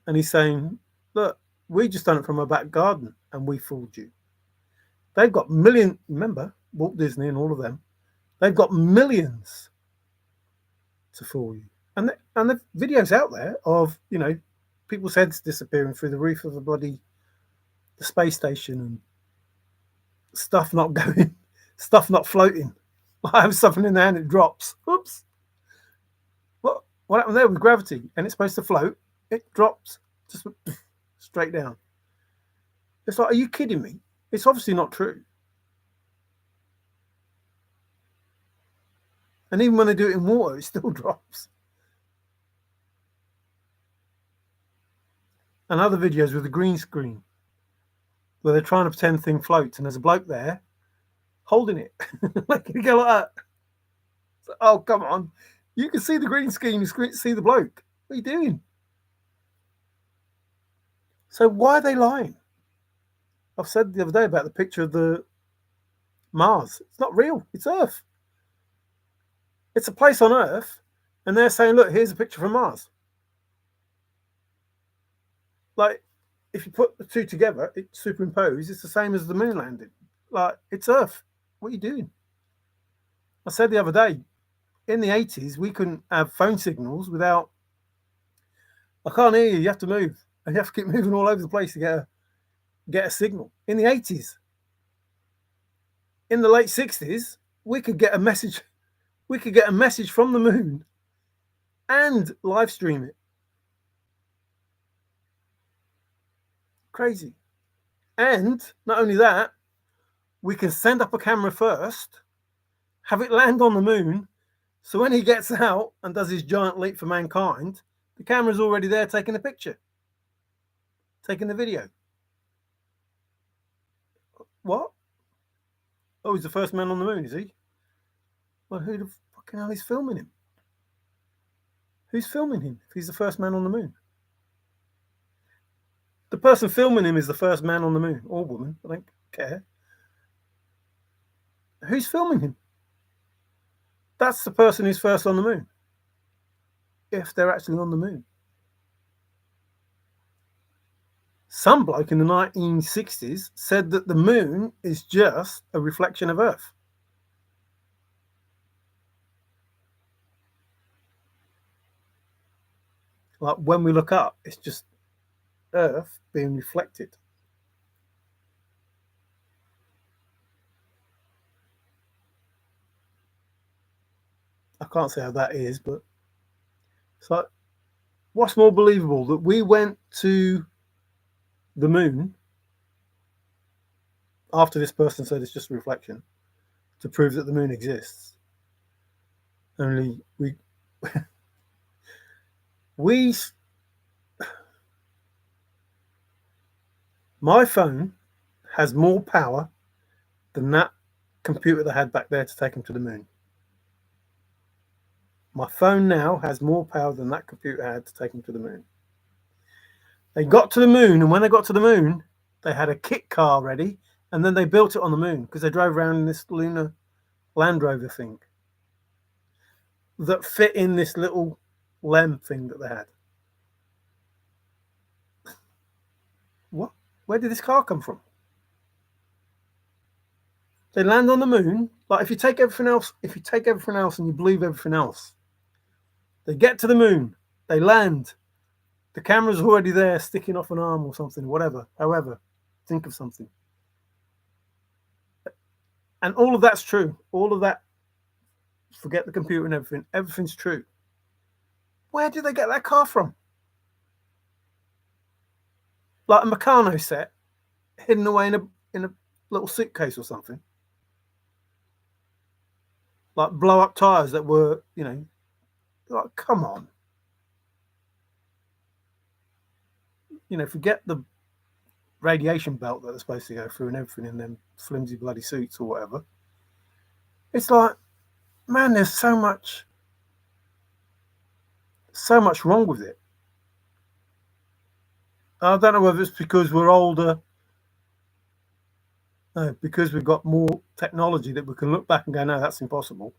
And he's saying, look, we just done it from our back garden and we fooled you. They've got millions, remember, Walt Disney and all of them, they've got millions to fool you. And the videos out there of, people's heads disappearing through the roof of the space station and stuff not going, stuff not floating. I have something in there and it drops. Oops. What happened there with gravity? And it's supposed to float. It drops just straight down. It's like, are you kidding me? It's obviously not true. And even when they do it in water, it still drops. And other videos with the green screen where they're trying to pretend thing floats and there's a bloke there holding it. Like, you go like that. So, oh, come on. You can see the green screen, you can see the bloke. What are you doing? So why are they lying? I've said the other day about the picture of the Mars. It's not real. It's Earth. It's a place on Earth, and they're saying, look, here's a picture from Mars. Like, if you put the two together, it's superimposed. It's the same as the moon landing. Like, it's Earth. What are you doing? I said the other day, in the 80s, we couldn't have phone signals without, I can't hear you, you have to move. And you have to keep moving all over the place to get a signal. In the 80s. In the late 60s, we could get a message. We could get a message from the moon and live stream it. Crazy. And not only that, we can send up a camera first, have it land on the moon, so when he gets out and does his giant leap for mankind, the camera's already there taking a picture, taking the video. What? Oh, he's the first man on the moon, is he? Well, who the fucking hell is filming him? Who's filming him if he's the first man on the moon? The person filming him is the first man on the moon, or woman, I don't care. Who's filming him? That's the person who's first on the moon. If they're actually on the moon. Some bloke in the 1960s said that the moon is just a reflection of Earth. Like, when we look up, it's just Earth being reflected. I can't say how that is, but it's like, what's more believable, that we went to the moon after this person said it's just a reflection to prove that the moon exists? Only my phone has more power than that computer they had back there to take them to the moon. My phone now has more power than that computer had to take them to the moon. They got to the moon, and when they got to the moon, they had a kit car ready, and then they built it on the moon because they drove around in this lunar Land Rover thing that fit in this little LEM thing that they had. where did this car come from? They land on the moon. Like if you take everything else and you believe everything else, they get to the moon, they land, the camera's already there sticking off an arm or something, whatever, however, think of something. And all of that's true. All of that, forget the computer and everything, everything's true. Where did they get that car from? Like a Meccano set hidden away in a little suitcase or something. Like blow up tires that were, like, come on. Forget the radiation belt that they're supposed to go through and everything in them flimsy bloody suits or whatever. It's like, man, there's so much wrong with it. I don't know whether it's because we're older, because we've got more technology that we can look back and go, no, that's impossible,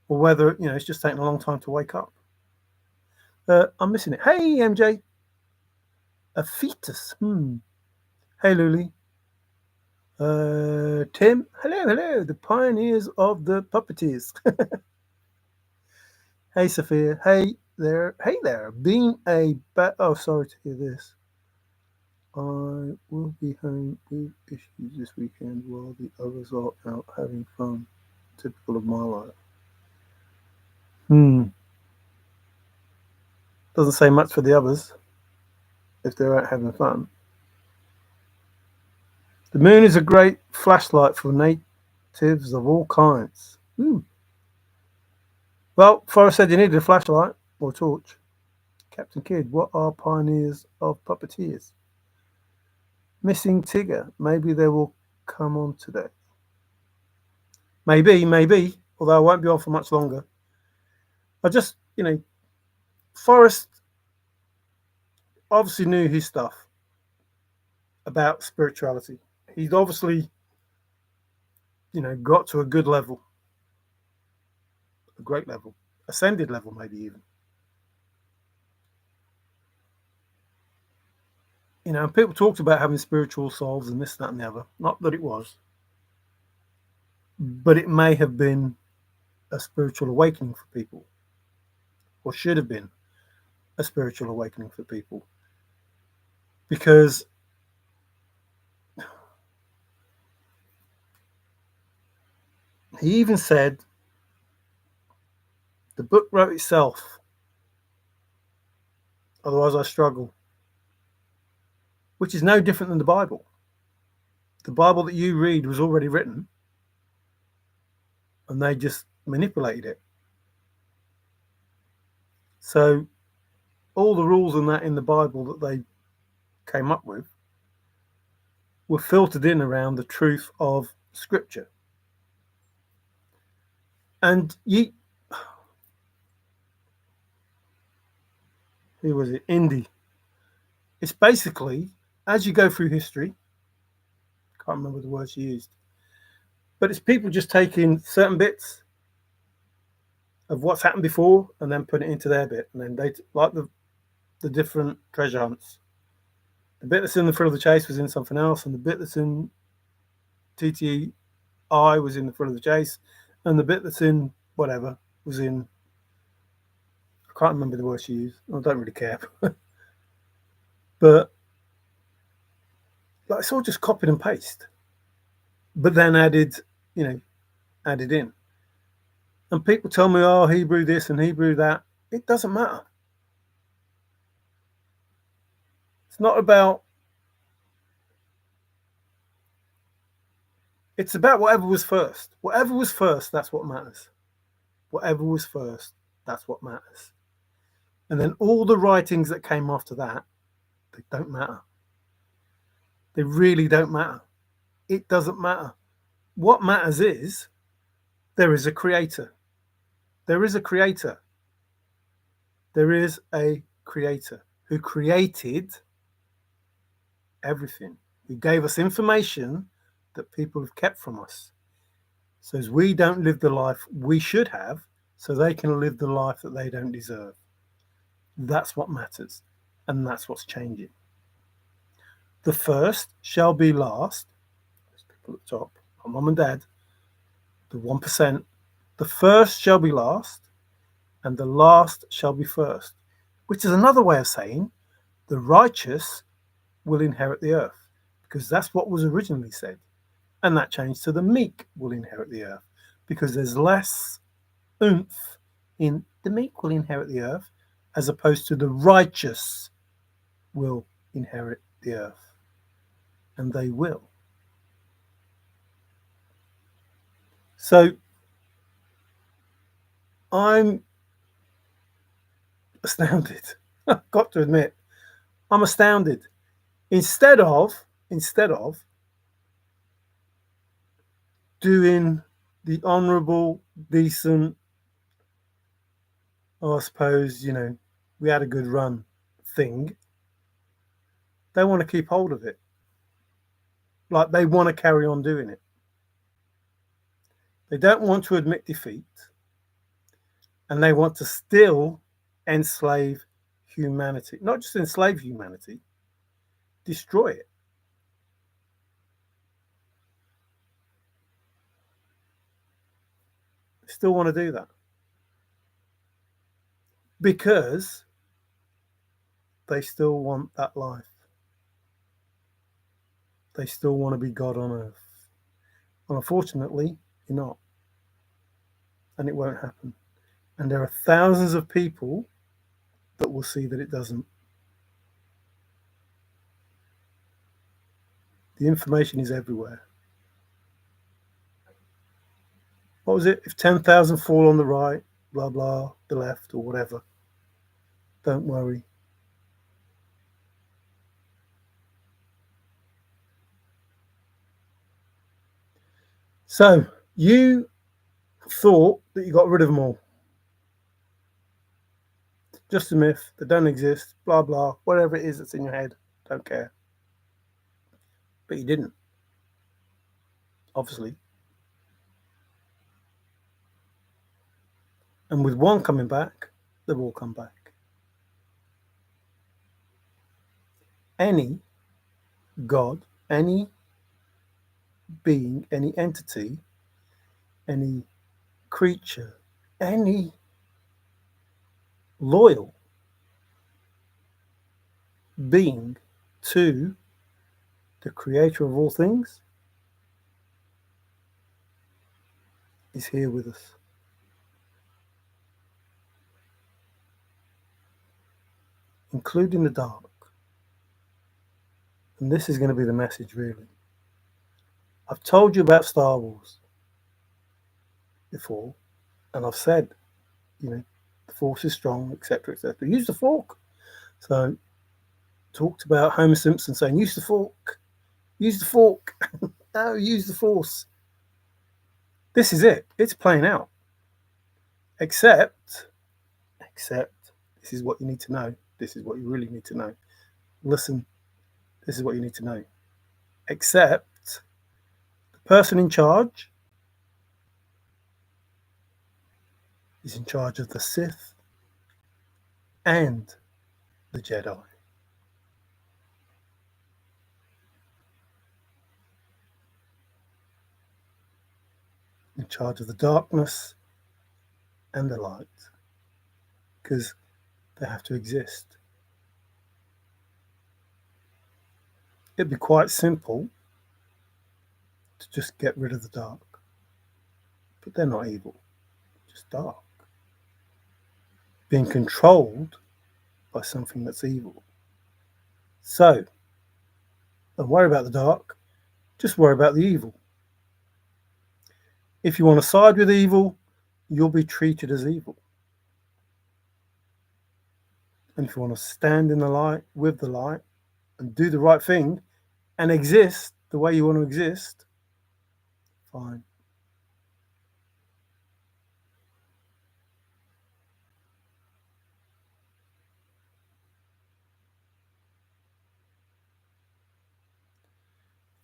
or whether it's just taking a long time to wake up. I'm missing it. Hey, MJ, a fetus. Hey, Luli. Tim, hello, the pioneers of the puppeteers. Hey, Sophia. Hey there. Being a oh, sorry to hear this. I will be home with issues this weekend while the others are out having fun. Typical of my life. Doesn't say much for the others if they're out having fun. The moon is a great flashlight for natives of all kinds. Well, Forrest said you needed a flashlight or a torch. Captain Kidd, what are pioneers of puppeteers? Missing Tigger. Maybe they will come on today. Maybe. Although I won't be on for much longer. I just, Forrest obviously knew his stuff about spirituality. He's obviously, got to a good level, a great level, ascended level, maybe even. People talked about having spiritual souls and this, that, and the other. Not that it was, but it may have been a spiritual awakening for people, or should have been a spiritual awakening for people, because he even said the book wrote itself, otherwise I struggle, which is no different than the Bible. The Bible that you read was already written, and they just manipulated it. So all the rules and that in the Bible that they came up with were filtered in around the truth of Scripture. And who was it? Indy. It's basically, as you go through history, can't remember the words you used, but it's people just taking certain bits of what's happened before and then put it into their bit. And then they, like the different treasure hunts, the bit that's in the Thrill of the Chase was in something else, and the bit that's in TTI was in the Thrill of the Chase, and the bit that's in whatever was in, I can't remember the words you used. I don't really care. But it's all just copied and paste, but then added in. And people tell me, oh, Hebrew this and Hebrew that. It doesn't matter. It's not about, it's about whatever was first. Whatever was first, that's what matters. Whatever was first, that's what matters. And then all the writings that came after that, they don't matter. They really don't matter. It doesn't matter. What matters is there is a creator. There is a creator. There is a creator who created everything, who gave us information that people have kept from us. So as we don't live the life we should have, so they can live the life that they don't deserve. That's what matters. And that's what's changing. The first shall be last. There's people at the top, my mum and dad, the 1%. The first shall be last, and the last shall be first, which is another way of saying the righteous will inherit the earth, because that's what was originally said. And that changed to the meek will inherit the earth, because there's less oomph in the meek will inherit the earth as opposed to the righteous will inherit the earth. And they will. So I'm astounded. I've got to admit, I'm astounded. Instead of doing the honourable, decent, I suppose, we had a good run thing, they want to keep hold of it. Like they want to carry on doing it. They don't want to admit defeat. And they want to still enslave humanity. Not just enslave humanity, destroy it. They still want to do that. Because they still want that life. They still want to be God on earth. And unfortunately, you're not. And it won't happen. And there are thousands of people that will see that it doesn't. The information is everywhere. What was it? If 10,000 fall on the right, blah, blah, the left, or whatever, don't worry. So, you thought that you got rid of them all. Just a myth, they don't exist, blah, blah, whatever it is that's in your head, don't care. But you didn't, obviously. And with one coming back, they've all come back. Any God, any being, any entity, any creature, any loyal being to the creator of all things is here with us. Including the dark. And this is going to be the message, really. I've told you about Star Wars before, and I've said, the Force is strong, etc., etc. Use the fork. So, talked about Homer Simpson saying, use the fork. Use the fork. No, use the Force. This is it. It's playing out. Except, this is what you need to know. This is what you really need to know. Listen, this is what you need to know. Except the person in charge is in charge of the Sith and the Jedi. In charge of the darkness and the light. Because they have to exist. It'd be quite simple to just get rid of the dark. But they're not evil, just dark. Being controlled by something that's evil. So, don't worry about the dark, just worry about the evil. If you want to side with evil, you'll be treated as evil. And if you want to stand in the light, with the light, and do the right thing, and exist the way you want to exist, fine.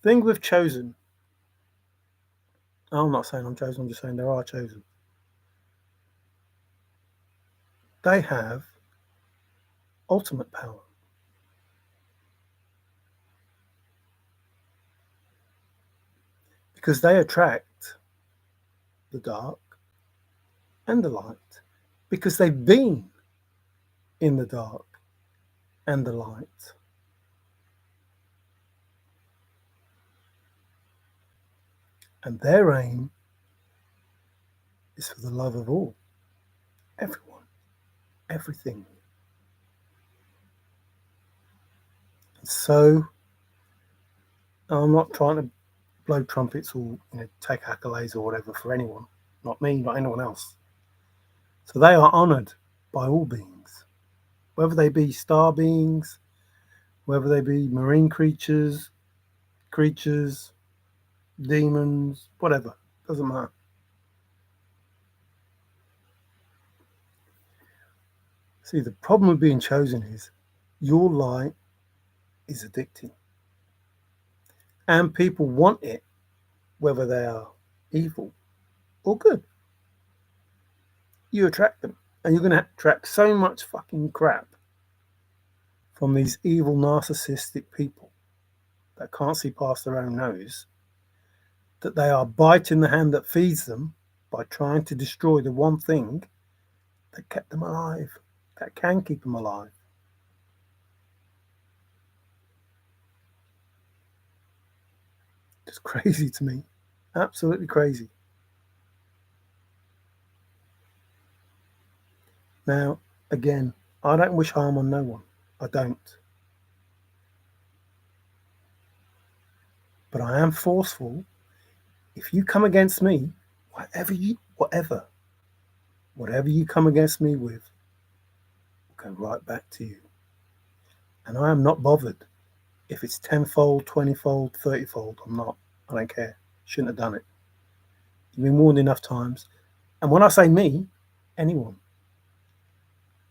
Thing we've chosen. I'm not saying I'm chosen, I'm just saying there are chosen. They have ultimate power. because they attract the dark and the light, because they've been in the dark and the light. And their aim is for the love of all, everyone, everything. And so I'm not trying to blow trumpets or take accolades or whatever for anyone, not me, not anyone else. So they are honoured by all beings, whether they be star beings, whether they be marine creatures, demons, whatever, doesn't matter. See, the problem with being chosen is your light is addicting. And people want it, whether they are evil or good. You attract them. And you're going to attract so much fucking crap from these evil, narcissistic people that can't see past their own nose, that they are biting the hand that feeds them by trying to destroy the one thing that kept them alive, that can keep them alive. It's crazy to me. Absolutely crazy. Now, again, I don't wish harm on no one. I don't. But I am forceful. If you come against me, whatever you come against me with, will go right back to you. And I am not bothered if it's 10-fold, 20-fold, 30-fold. I'm not. I don't care. Shouldn't have done it. You've been warned enough times. And when I say me, anyone.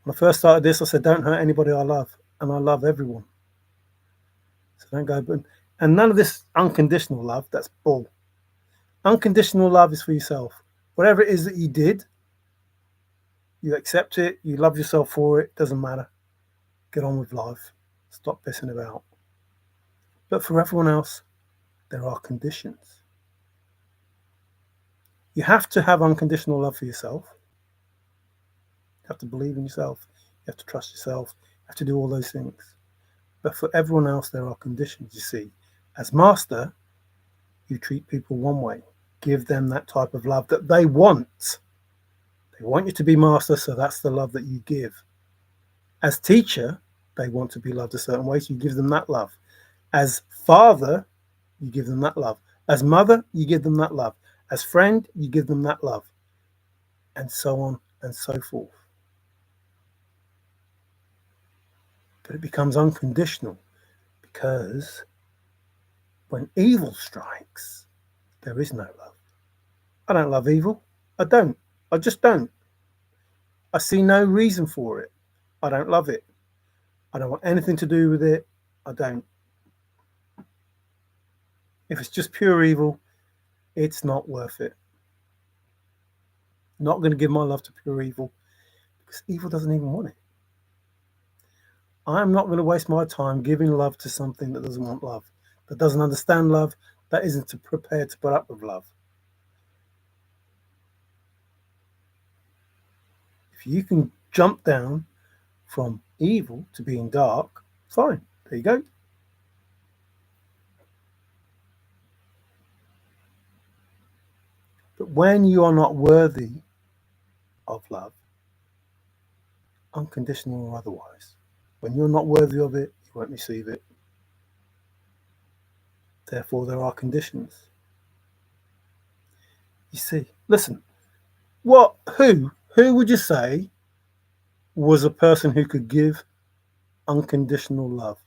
When I first started this, I said, don't hurt anybody I love. And I love everyone. So don't go. And none of this unconditional love, that's bull. Unconditional love is for yourself. Whatever it is that you did, you accept it, you love yourself for it, doesn't matter. Get on with life. Stop pissing about. But for everyone else, there are conditions. You have to have unconditional love for yourself. You have to believe in yourself. You have to trust yourself. You have to do all those things. But for everyone else, there are conditions, you see. As master, you treat people one way. Give them that type of love that they want. They want you to be master, so that's the love that you give. As teacher, they want to be loved a certain way, so you give them that love. As father, you give them that love. As mother, you give them that love. As friend, you give them that love. And so on and so forth. But it becomes unconditional because when evil strikes, there is no love. I don't love evil. I don't. I just don't. I see no reason for it. I don't love it. I don't want anything to do with it. I don't. If it's just pure evil, it's not worth it. Not going to give my love to pure evil because evil doesn't even want it. I'm not going to waste my time giving love to something that doesn't want love, that doesn't understand love, that isn't prepared to put up with love. If you can jump down from evil to being dark, fine, there you go. But when you are not worthy of love, unconditional or otherwise, when you're not worthy of it, you won't receive it. Therefore, there are conditions. You see, listen, who would you say was a person who could give unconditional love?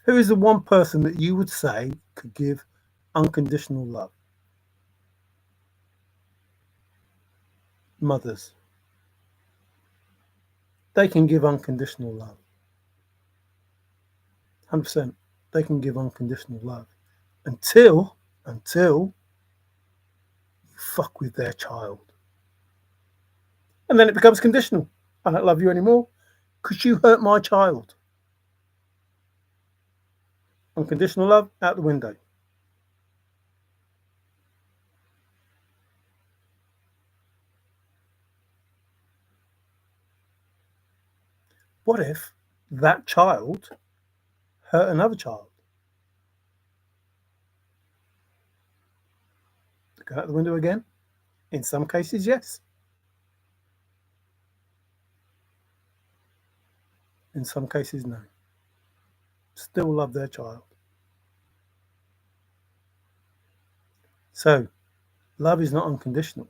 Who is the one person that you would say could give unconditional love? Mothers. They can give unconditional love. 100%. They can give unconditional love until you fuck with their child. And then it becomes conditional. I don't love you anymore because you hurt my child. Unconditional love, out the window. What if that child hurt another child? Go out the window again? In some cases, yes. In some cases, no. Still love their child. So, love is not unconditional.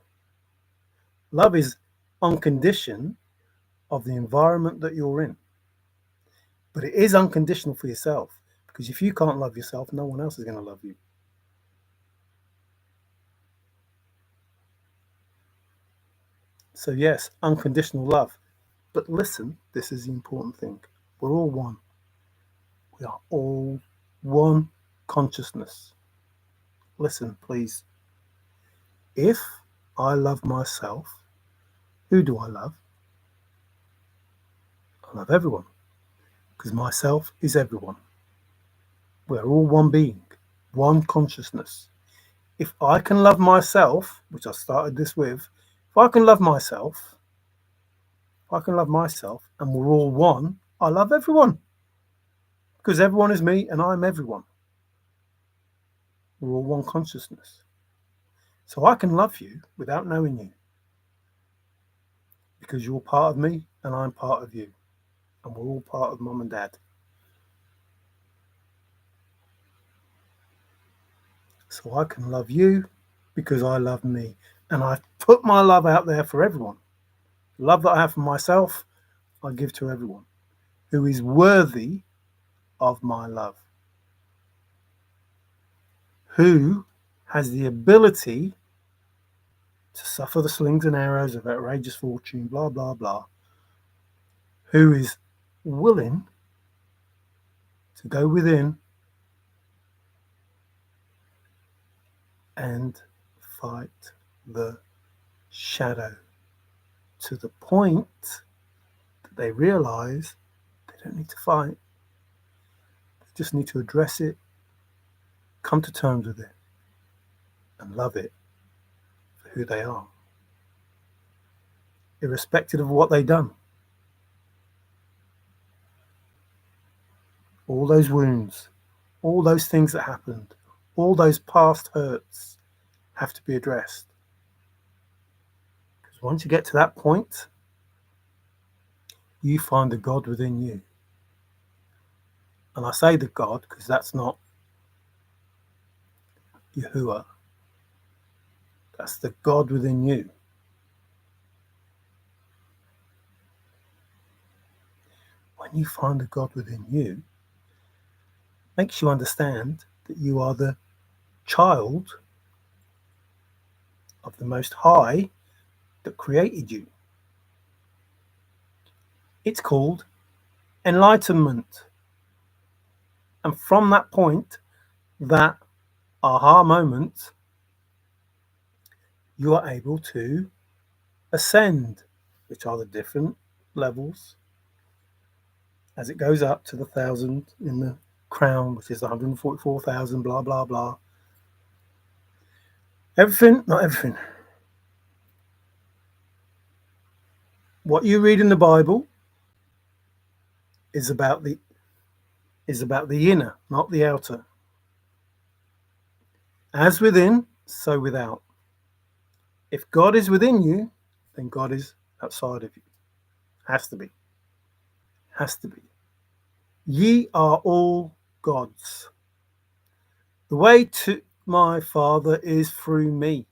Love is on condition of the environment that you're in. But it is unconditional for yourself, because if you can't love yourself, no one else is going to love you. So, yes, unconditional love. But listen, this is the important thing. We're all one. We are all one consciousness. Listen, please. If I love myself, who do I love? I love everyone, because myself is everyone. We're all one being, one consciousness. If I can love myself, which I started this with, if I can love myself, and we're all one, I love everyone, because everyone is me and I'm everyone. We're all one consciousness. So I can love you without knowing you, because you're part of me and I'm part of you, and we're all part of mum and dad. So I can love you because I love me, and I put my love out there for everyone. The love that I have for myself, I give to everyone who is worthy of my love, who has the ability to suffer the slings and arrows of outrageous fortune, blah, blah, blah, who is willing to go within and fight the shadow to the point that they realize they don't need to fight. They just need to address it, come to terms with it, and love it for who they are, irrespective of what they've done. All those wounds, all those things that happened, all those past hurts have to be addressed. Because once you get to that point, you find the God within you. And I say the God because that's not Yahuwah. That's the God within you. When you find the God within you, it makes you understand that you are the child of the Most High that created you. It's called enlightenment. And from that point, that aha moment, you are able to ascend, which are the different levels as it goes up to the 1,000 in the crown, which is 144,000, blah, blah, blah. Everything, not everything. What you read in the Bible is about the inner, not the outer. As within, so without. If God is within you, then God is outside of you. Has to be. Has to be. Ye are all gods. The way to my Father is through me.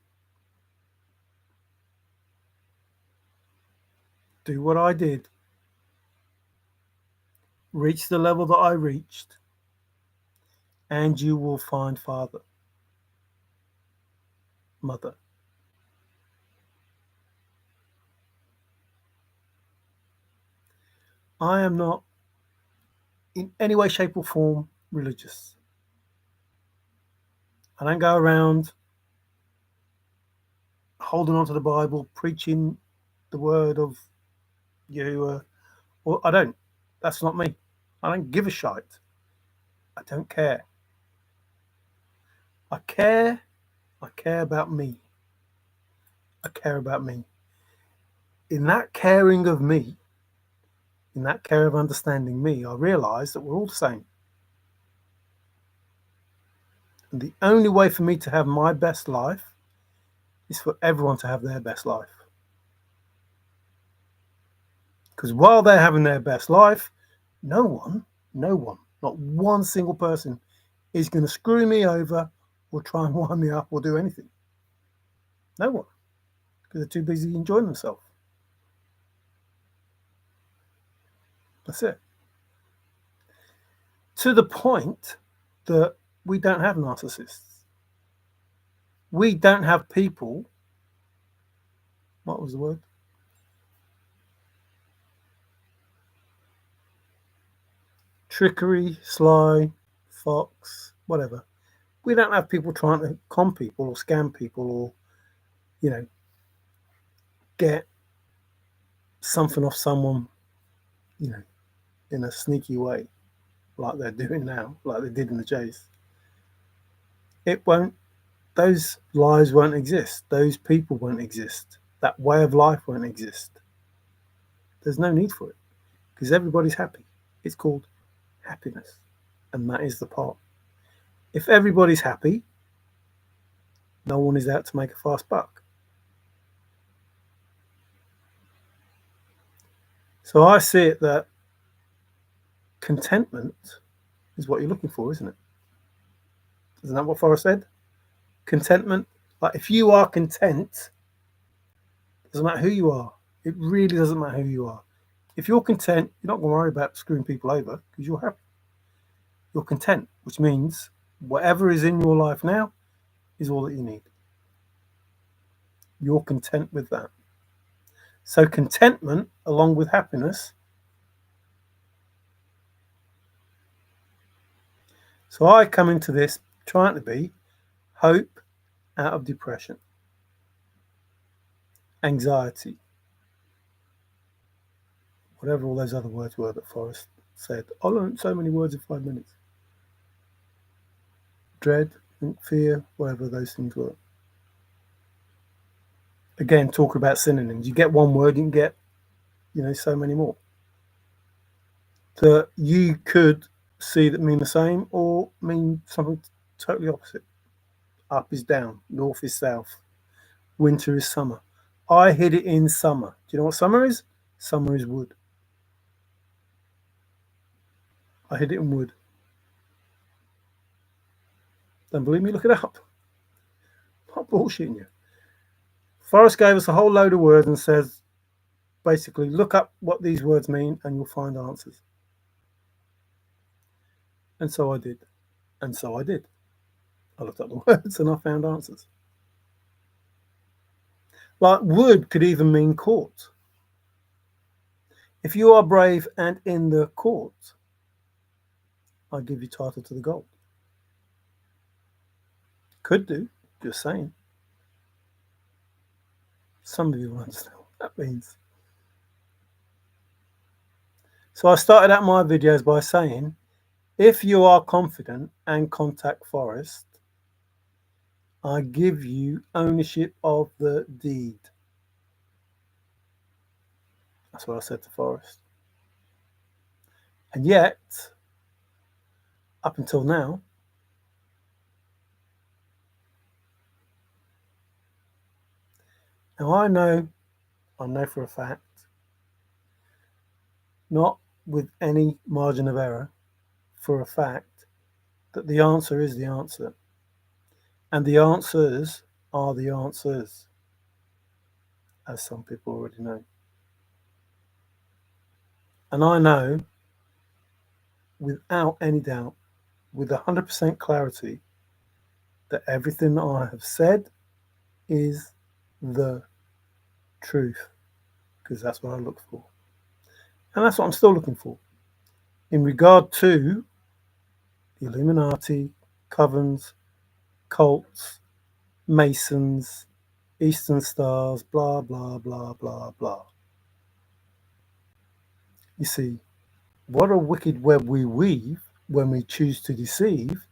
Do what I did. Reach the level that I reached, and you will find Father, Mother. I am not in any way, shape, or form religious. I don't go around holding on to the Bible, preaching the word of you. Or I don't. That's not me. I don't give a shite. I don't care. I care. I care about me. I care about me. In that caring of me, in that care of understanding me, I realised that we're all the same. And the only way for me to have my best life is for everyone to have their best life. Because while they're having their best life, no one, not one single person is going to screw me over or try and wind me up or do anything. No one. Because they're too busy enjoying themselves. That's it. To the point that we don't have narcissists. We don't have people. What was the word? Trickery, sly, fox, whatever. We don't have people trying to con people or scam people or, get something off someone, in a sneaky way, like they're doing now, like they did in the chase. It won't, those lies won't exist. Those people won't exist. That way of life won't exist. There's no need for it because everybody's happy. It's called happiness. And that is the part. If everybody's happy, no one is out to make a fast buck. So I see it that contentment is what you're looking for, isn't it? Isn't that what Forrest said? Contentment. Like if you are content, it doesn't matter who you are. It really doesn't matter who you are. If you're content, you're not going to worry about screwing people over because you're happy. You're content, which means whatever is in your life now is all that you need. You're content with that. So contentment, along with happiness. So I come into this trying to be hope out of depression, anxiety, whatever all those other words were that Forrest said. I learned so many words in 5 minutes. Dread, fear, whatever those things were. Again, talk about synonyms. You get one word, you can get, so many more. That you could see that mean the same or mean something totally opposite. Up is down, north is south, winter is summer. I hid it in summer. Do you know what summer is? Summer is wood. I hid it in wood. Don't believe me? Look it up. I'm not bullshitting you. Forrest gave us a whole load of words and says, basically, look up what these words mean and you'll find answers. And so I did. And so I did. I looked up the words and I found answers. Like wood could even mean court. If you are brave and in the court, I give you title to the gold. Could do, just saying. Some of you will understand what that means. So I started out my videos by saying, if you are confident and contact Fprrest, I give you ownership of the deed. That's what I said to Fprrest. And yet, up until now, I know for a fact, not with any margin of error, for a fact, that the answer is the answer. And the answers are the answers, as some people already know. And I know, without any doubt, with 100% clarity, that everything that I have said is the truth, because that's what I look for. And that's what I'm still looking for. In regard to the Illuminati, covens, cults, Masons, Eastern Stars, blah, blah, blah, blah, blah. You see, what a wicked web we weave when we choose to deceive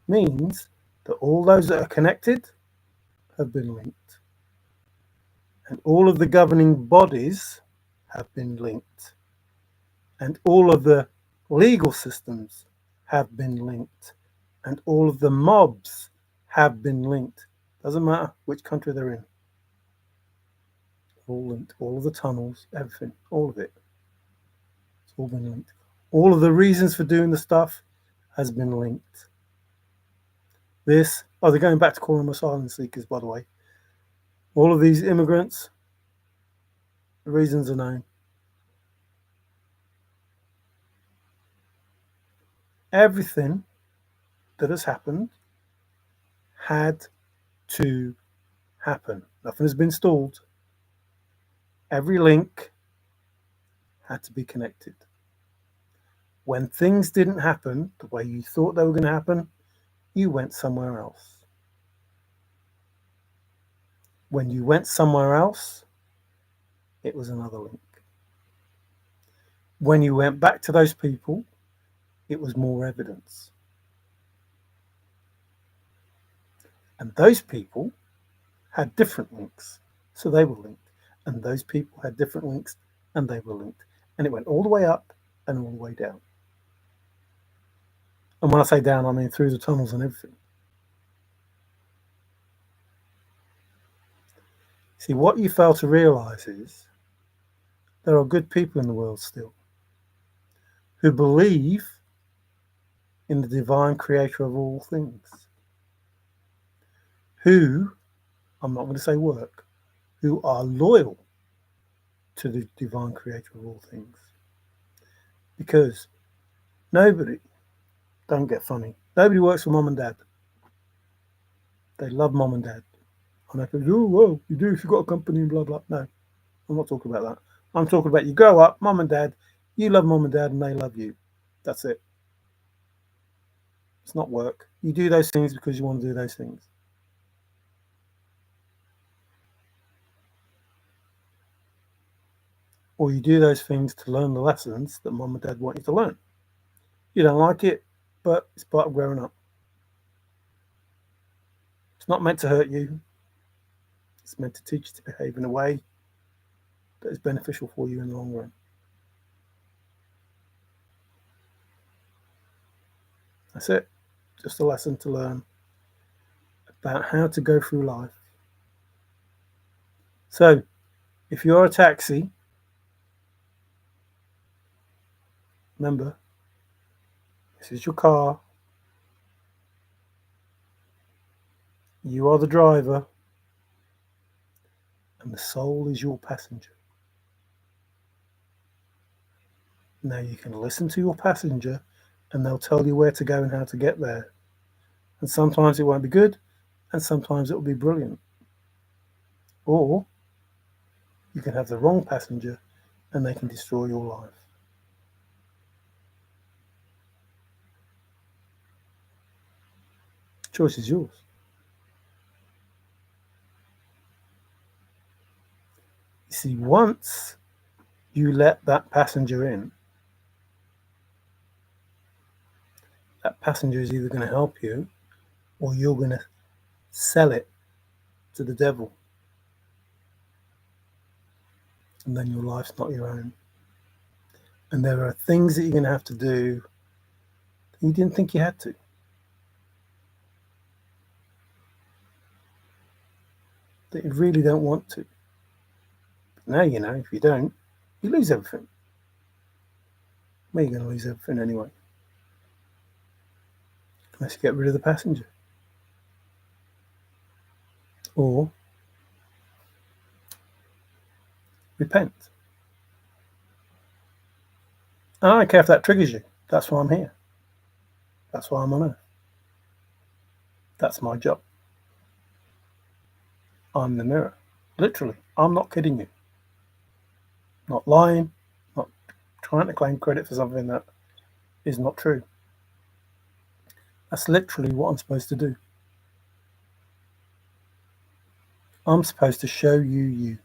means that all those that are connected have been linked. And all of the governing bodies have been linked. and all of the legal systems have been linked, and all of the mobs have been linked. Doesn't matter which country they're in. All linked. All of the tunnels, everything, all of it. It's all been linked. All of the reasons for doing the stuff has been linked. This, they're going back to calling them asylum seekers, by the way. All of these immigrants, the reasons are known. Everything that has happened had to happen. Nothing has been stalled. Every link had to be connected. When things didn't happen the way you thought they were going to happen, you went somewhere else. When you went somewhere else, it was another link. When you went back to those people, it was more evidence. And those people had different links, so they were linked. And those people had different links, and they were linked. And it went all the way up and all the way down. And when I say down, I mean through the tunnels and everything. See, what you fail to realize is there are good people in the world still who believe in the divine creator of all things, who, I'm not going to say work, who are loyal to the divine creator of all things. Because nobody, don't get funny, nobody works for mom and dad. They love mom and dad. And they go, oh, well, you do if you've got a company and blah, blah. No, I'm not talking about that. I'm talking about you grow up, mom and dad, you love mom and dad and they love you. That's it. It's not work. You do those things because you want to do those things. Or you do those things to learn the lessons that mom and dad want you to learn. You don't like it, but it's part of growing up. It's not meant to hurt you. It's meant to teach you to behave in a way that is beneficial for you in the long run. That's it. Just a lesson to learn about how to go through life. So, if you're a taxi, remember, this is your car. You are the driver, and the soul is your passenger. Now you can listen to your passenger, and they'll tell you where to go and how to get there. And sometimes it won't be good, and sometimes it will be brilliant. Or you can have the wrong passenger, and they can destroy your life. The choice is yours. You see, once you let that passenger in, that passenger is either going to help you or you're going to sell it to the devil. And then your life's not your own. And there are things that you're going to have to do that you didn't think you had to. That you really don't want to. But now you know, if you don't, you lose everything. Well, you're going to lose everything anyway. Unless you get rid of the passenger. Or repent. I don't care if that triggers you. That's why I'm here. That's why I'm on earth. That's my job. I'm the mirror. Literally. I'm not kidding you. Not lying. Not trying to claim credit for something that is not true. That's literally what I'm supposed to do. I'm supposed to show you you.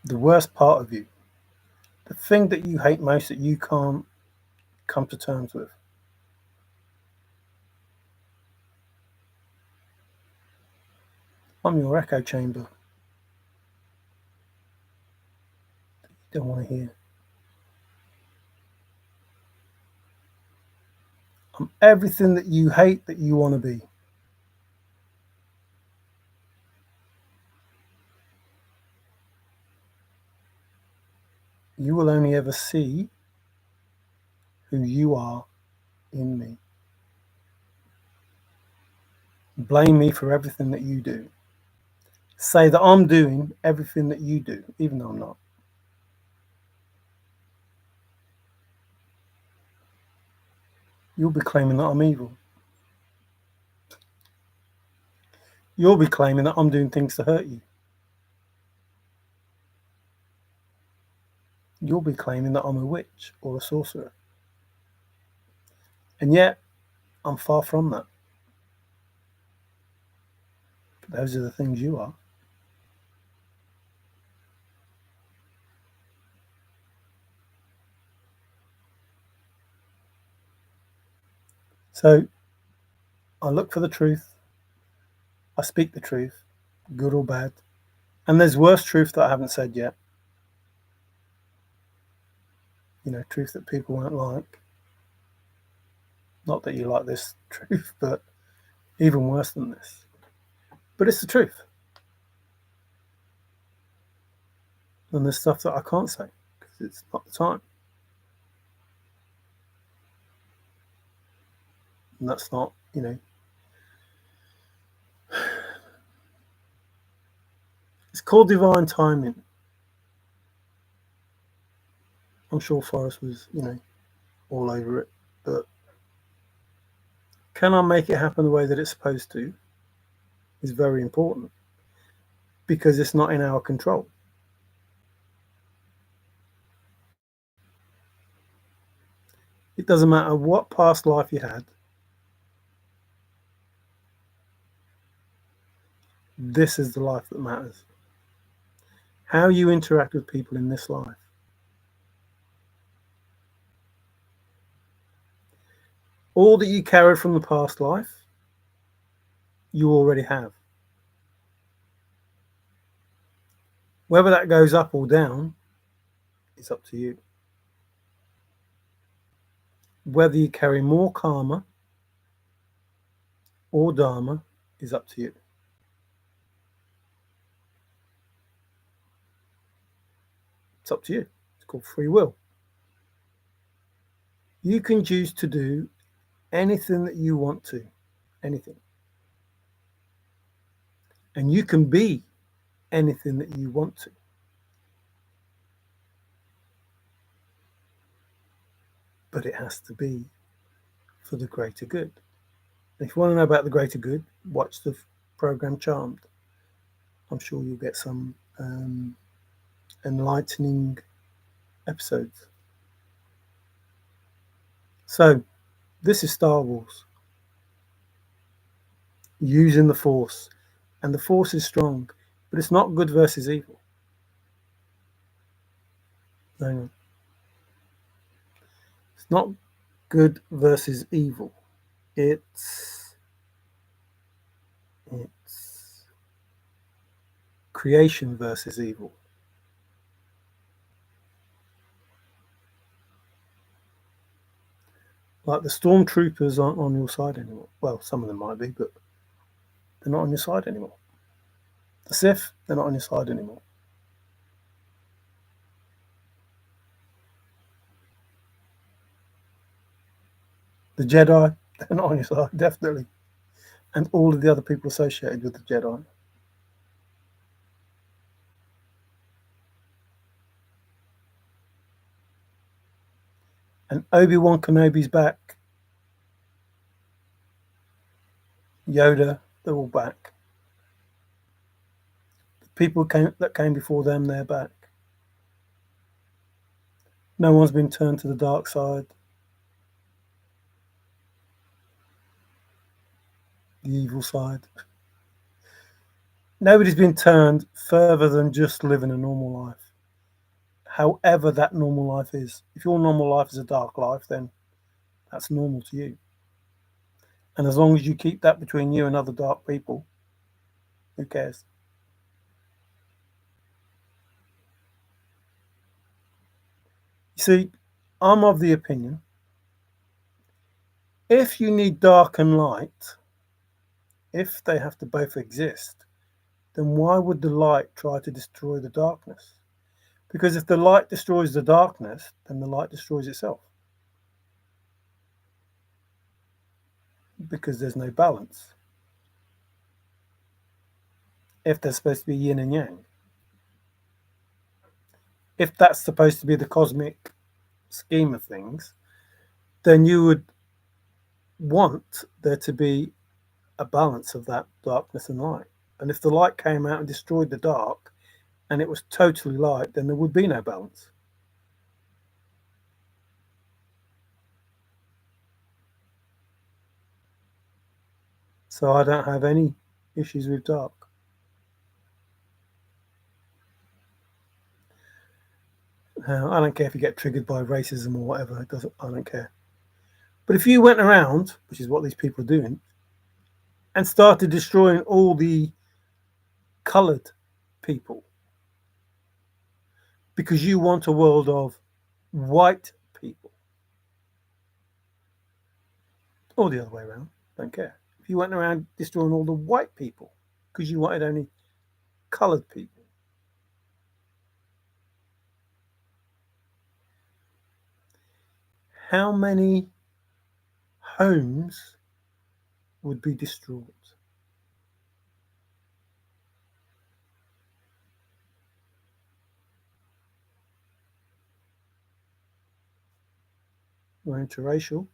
The worst part of you. The thing that you hate most that you can't come to terms with. I'm your echo chamber. don't want to hear. I'm everything that you hate that you want to be. You will only ever see who you are in me. Blame me for everything that you do. Say that I'm doing everything that you do, even though I'm not. You'll be claiming that I'm evil. You'll be claiming that I'm doing things to hurt you. You'll be claiming that I'm a witch or a sorcerer. And yet, I'm far from that. But those are the things you are. So, I look for the truth. I speak the truth, good or bad. And there's worse truth that I haven't said yet. Truth that people won't like. Not that you like this truth, but even worse than this. But it's the truth. And there's stuff that I can't say because it's not the time. And that's not, it's called divine timing. I'm sure Forrest was, all over it. But can I make it happen the way that it's supposed to is very important because it's not in our control. It doesn't matter what past life you had. This is the life that matters. How you interact with people in this life. All that you carried from the past life, you already have. Whether that goes up or down is up to you. Whether you carry more karma or dharma is up to you. It's up to you. It's called free will. You can choose to do anything that you want to. Anything. And you can be anything that you want to. But it has to be for the greater good. And if you want to know about the greater good, watch the program Charmed. I'm sure you'll get some enlightening episodes. So, this is Star Wars. Using the Force. And the Force is strong, but it's not good versus evil. No. It's not good versus evil. It's creation versus evil. Like the stormtroopers aren't on your side anymore. Well, some of them might be, but they're not on your side anymore. The Sith, they're not on your side anymore. The Jedi, they're not on your side, definitely. And all of the other people associated with the Jedi. And Obi-Wan Kenobi's back. Yoda, they're all back. The people that came before them, they're back. No one's been turned to the dark side. The evil side. Nobody's been turned further than just living a normal life. However that normal life is. If your normal life is a dark life, then that's normal to you. And as long as you keep that between you and other dark people, who cares? You see, I'm of the opinion if you need dark and light, if they have to both exist, then why would the light try to destroy the darkness? Because if the light destroys the darkness, then the light destroys itself. Because there's no balance. If there's supposed to be yin and yang. If that's supposed to be the cosmic scheme of things, then you would want there to be a balance of that darkness and light. And if the light came out and destroyed the dark and it was totally light, then there would be no balance. So I don't have any issues with dark. I don't care if you get triggered by racism or whatever. I don't care. But if you went around, which is what these people are doing, and started destroying all the coloured people because you want a world of white people, or the other way around, don't care. If you went around destroying all the white people because you wanted only coloured people, how many homes would be destroyed? We're interracial.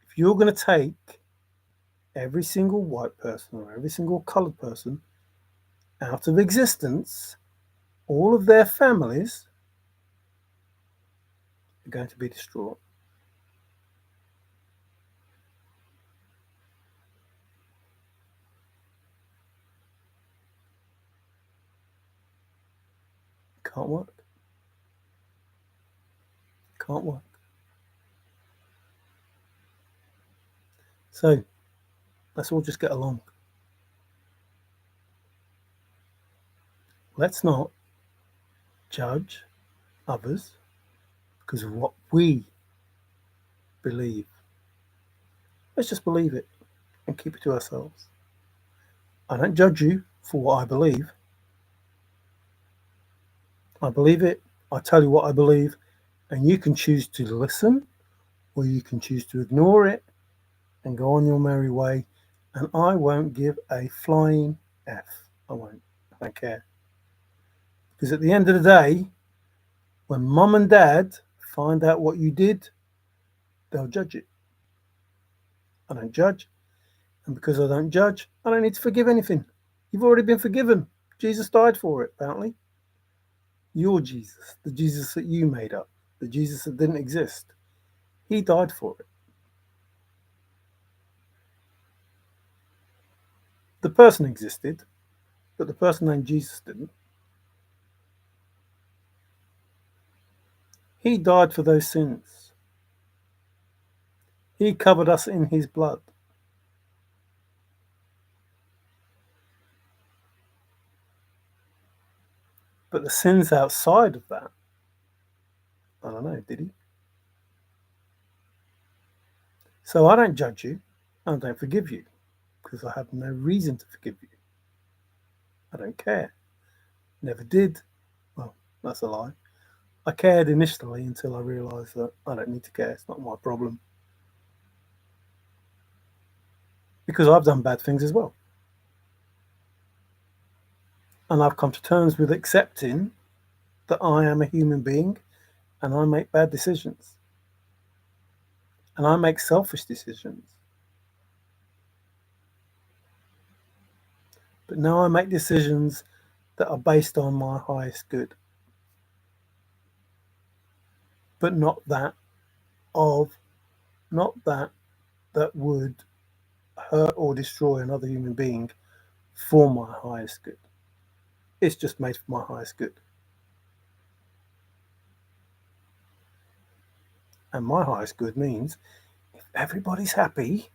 If you're going to take every single white person or every single coloured person out of existence, all of their families are going to be destroyed. Can't work. Can't work. So let's all just get along. Let's not judge others because of what we believe. Let's just believe it and keep it to ourselves. I don't judge you for what I believe. I believe it. I tell you what I believe, and you can choose to listen or you can choose to ignore it and go on your merry way. And I won't give a flying F. I won't. I don't care. Because at the end of the day, when mum and dad find out what you did, they'll judge it. I don't judge. And because I don't judge, I don't need to forgive anything. You've already been forgiven. Jesus died for it, apparently. Your Jesus, the Jesus that you made up, the Jesus that didn't exist. He died for it. The person existed, but the person named Jesus didn't. He died for those sins. He covered us in his blood. But the sins outside of that, I don't know, did he? So I don't judge you, and I don't forgive you, because I have no reason to forgive you. I don't care. Never did. Well, that's a lie. I cared initially until I realised that I don't need to care. It's not my problem. Because I've done bad things as well. And I've come to terms with accepting that I am a human being and I make bad decisions. And I make selfish decisions. But now I make decisions that are based on my highest good. But not that that would hurt or destroy another human being for my highest good. It's just made for my highest good. And my highest good means if everybody's happy,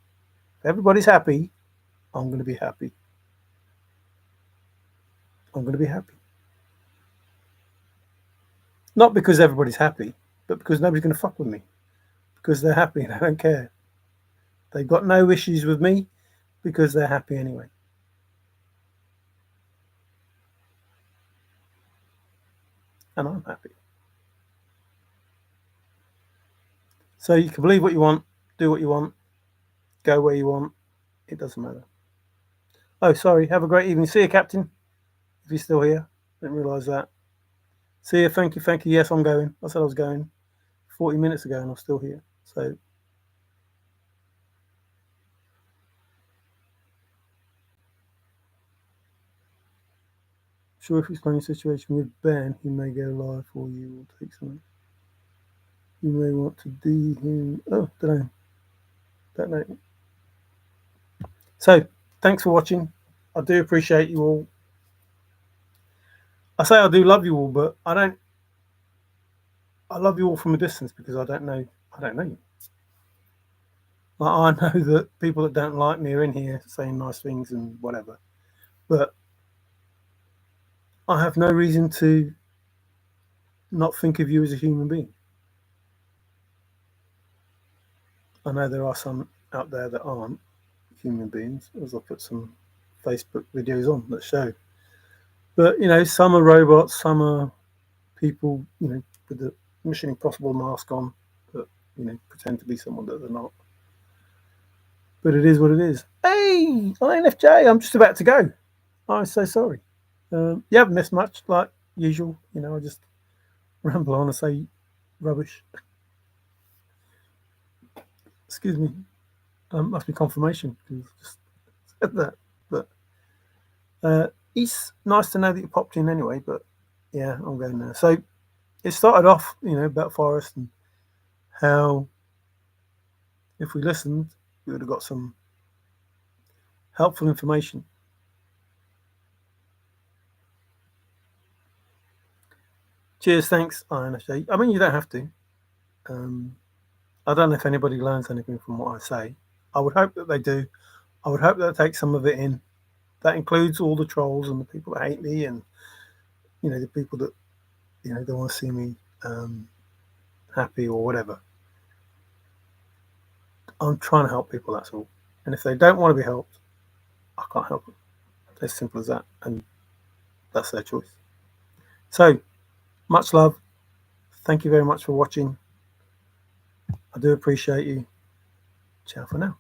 I'm going to be happy. I'm going to be happy. Not because everybody's happy, but because nobody's going to fuck with me, because they're happy and I don't care. They've got no issues with me because they're happy anyway. And I'm happy. So you can believe what you want, do what you want, go where you want. It doesn't matter. Oh, sorry. Have a great evening. See you, Captain. If you're still here. Didn't realise that. See you. Thank you. Thank you. Yes, I'm going. I said I was going 40 minutes ago and I'm still here. So sure, if you explain the situation with Ben, he may go live for you or take something. You may want to do him. Oh, don't know. Don't know. So, thanks for watching. I do appreciate you all. I say I do love you all, but I don't. I love you all from a distance because I don't know. I don't know you. Like, I know that people that don't like me are in here saying nice things and whatever, but I have no reason to not think of you as a human being. I know there are some out there that aren't human beings, as I put some Facebook videos on that show. But some are robots, some are people, with the Mission Impossible mask on that, pretend to be someone that they're not. But it is what it is. Hey, INFJ, I'm just about to go. I'm so sorry. You haven't missed much, like usual. I just ramble on and say rubbish. Excuse me. Must be confirmation because I just said that. But it's nice to know that you popped in anyway. But yeah, I'm going now. So it started off, about Fprrest and how if we listened, we would have got some helpful information. Cheers, thanks, INFJ. I mean, you don't have to. I don't know if anybody learns anything from what I say. I would hope that they do. I would hope that they take some of it in. That includes all the trolls and the people that hate me and, the people that, they want to see me happy or whatever. I'm trying to help people, that's all. And if they don't want to be helped, I can't help them. It's as simple as that. And that's their choice. So, much love. Thank you very much for watching. I do appreciate you. Ciao for now.